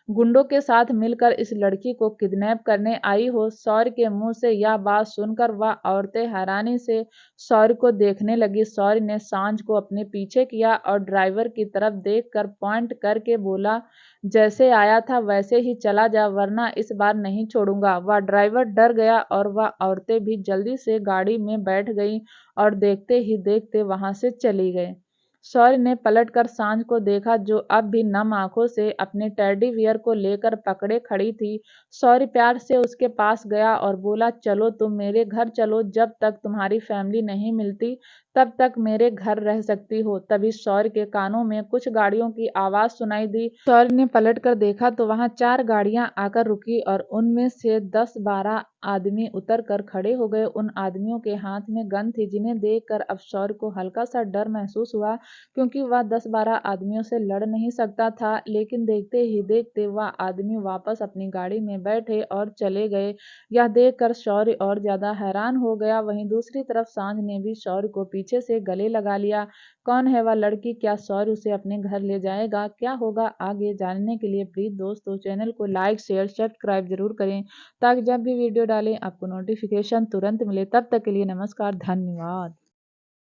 गुंडों के साथ मिलकर इस लड़की को किडनैप करने आई हो। शौर्य के मुंह से यह बात सुनकर वह औरतें हैरानी से शौर्य को देखने लगी। शौर्य ने सांझ को अपने पीछे किया और ड्राइवर की तरफ देखकर पॉइंट करके बोला, जैसे आया था वैसे ही चला जा, वरना इस बार नहीं छोड़ूंगा। वह ड्राइवर डर गया और वह औरतें भी जल्दी से गाड़ी में बैठ गईं और देखते ही देखते वहां से चली गए। शौर्य ने पलटकर सांझ को देखा, जो अब भी नम आंखों से अपने टेडी बियर को लेकर पकड़े खड़ी थी। शौर्य प्यार से उसके पास गया और बोला, चलो तुम मेरे घर चलो, जब तक तुम्हारी फैमिली नहीं मिलती तब तक मेरे घर रह सकती हो। तभी शौर्य के कानों में कुछ गाड़ियों की आवाज सुनाई दी। शौर्य ने पलटकर देखा तो वहां 4 गाड़ियां आकर रुकी और उनमें से 10-12 आदमी उतर कर खड़े हो गए। उन आदमियों के हाथ में गन थी, जिन्हें देखकर अब शौर्य को हल्का सा डर महसूस हुआ, क्योंकि वह 10-12 आदमियों से लड़ नहीं सकता था। लेकिन देखते ही देखते वह आदमी वापस अपनी गाड़ी में बैठे और चले गए। यह देखकर शौर्य और ज्यादा हैरान हो गया। वहीं दूसरी तरफ सांझ ने भी शौर्य को पीछे से गले लगा लिया। कौन है वह लड़की? क्या शौर्य उसे अपने घर ले जाएगा? क्या होगा आगे, जानने के लिए प्लीज दोस्तों चैनल को लाइक शेयर सब्सक्राइब जरूर करें, ताकि जब भी वीडियो डालें आपको नोटिफिकेशन तुरंत मिले। तब तक के लिए नमस्कार, धन्यवाद।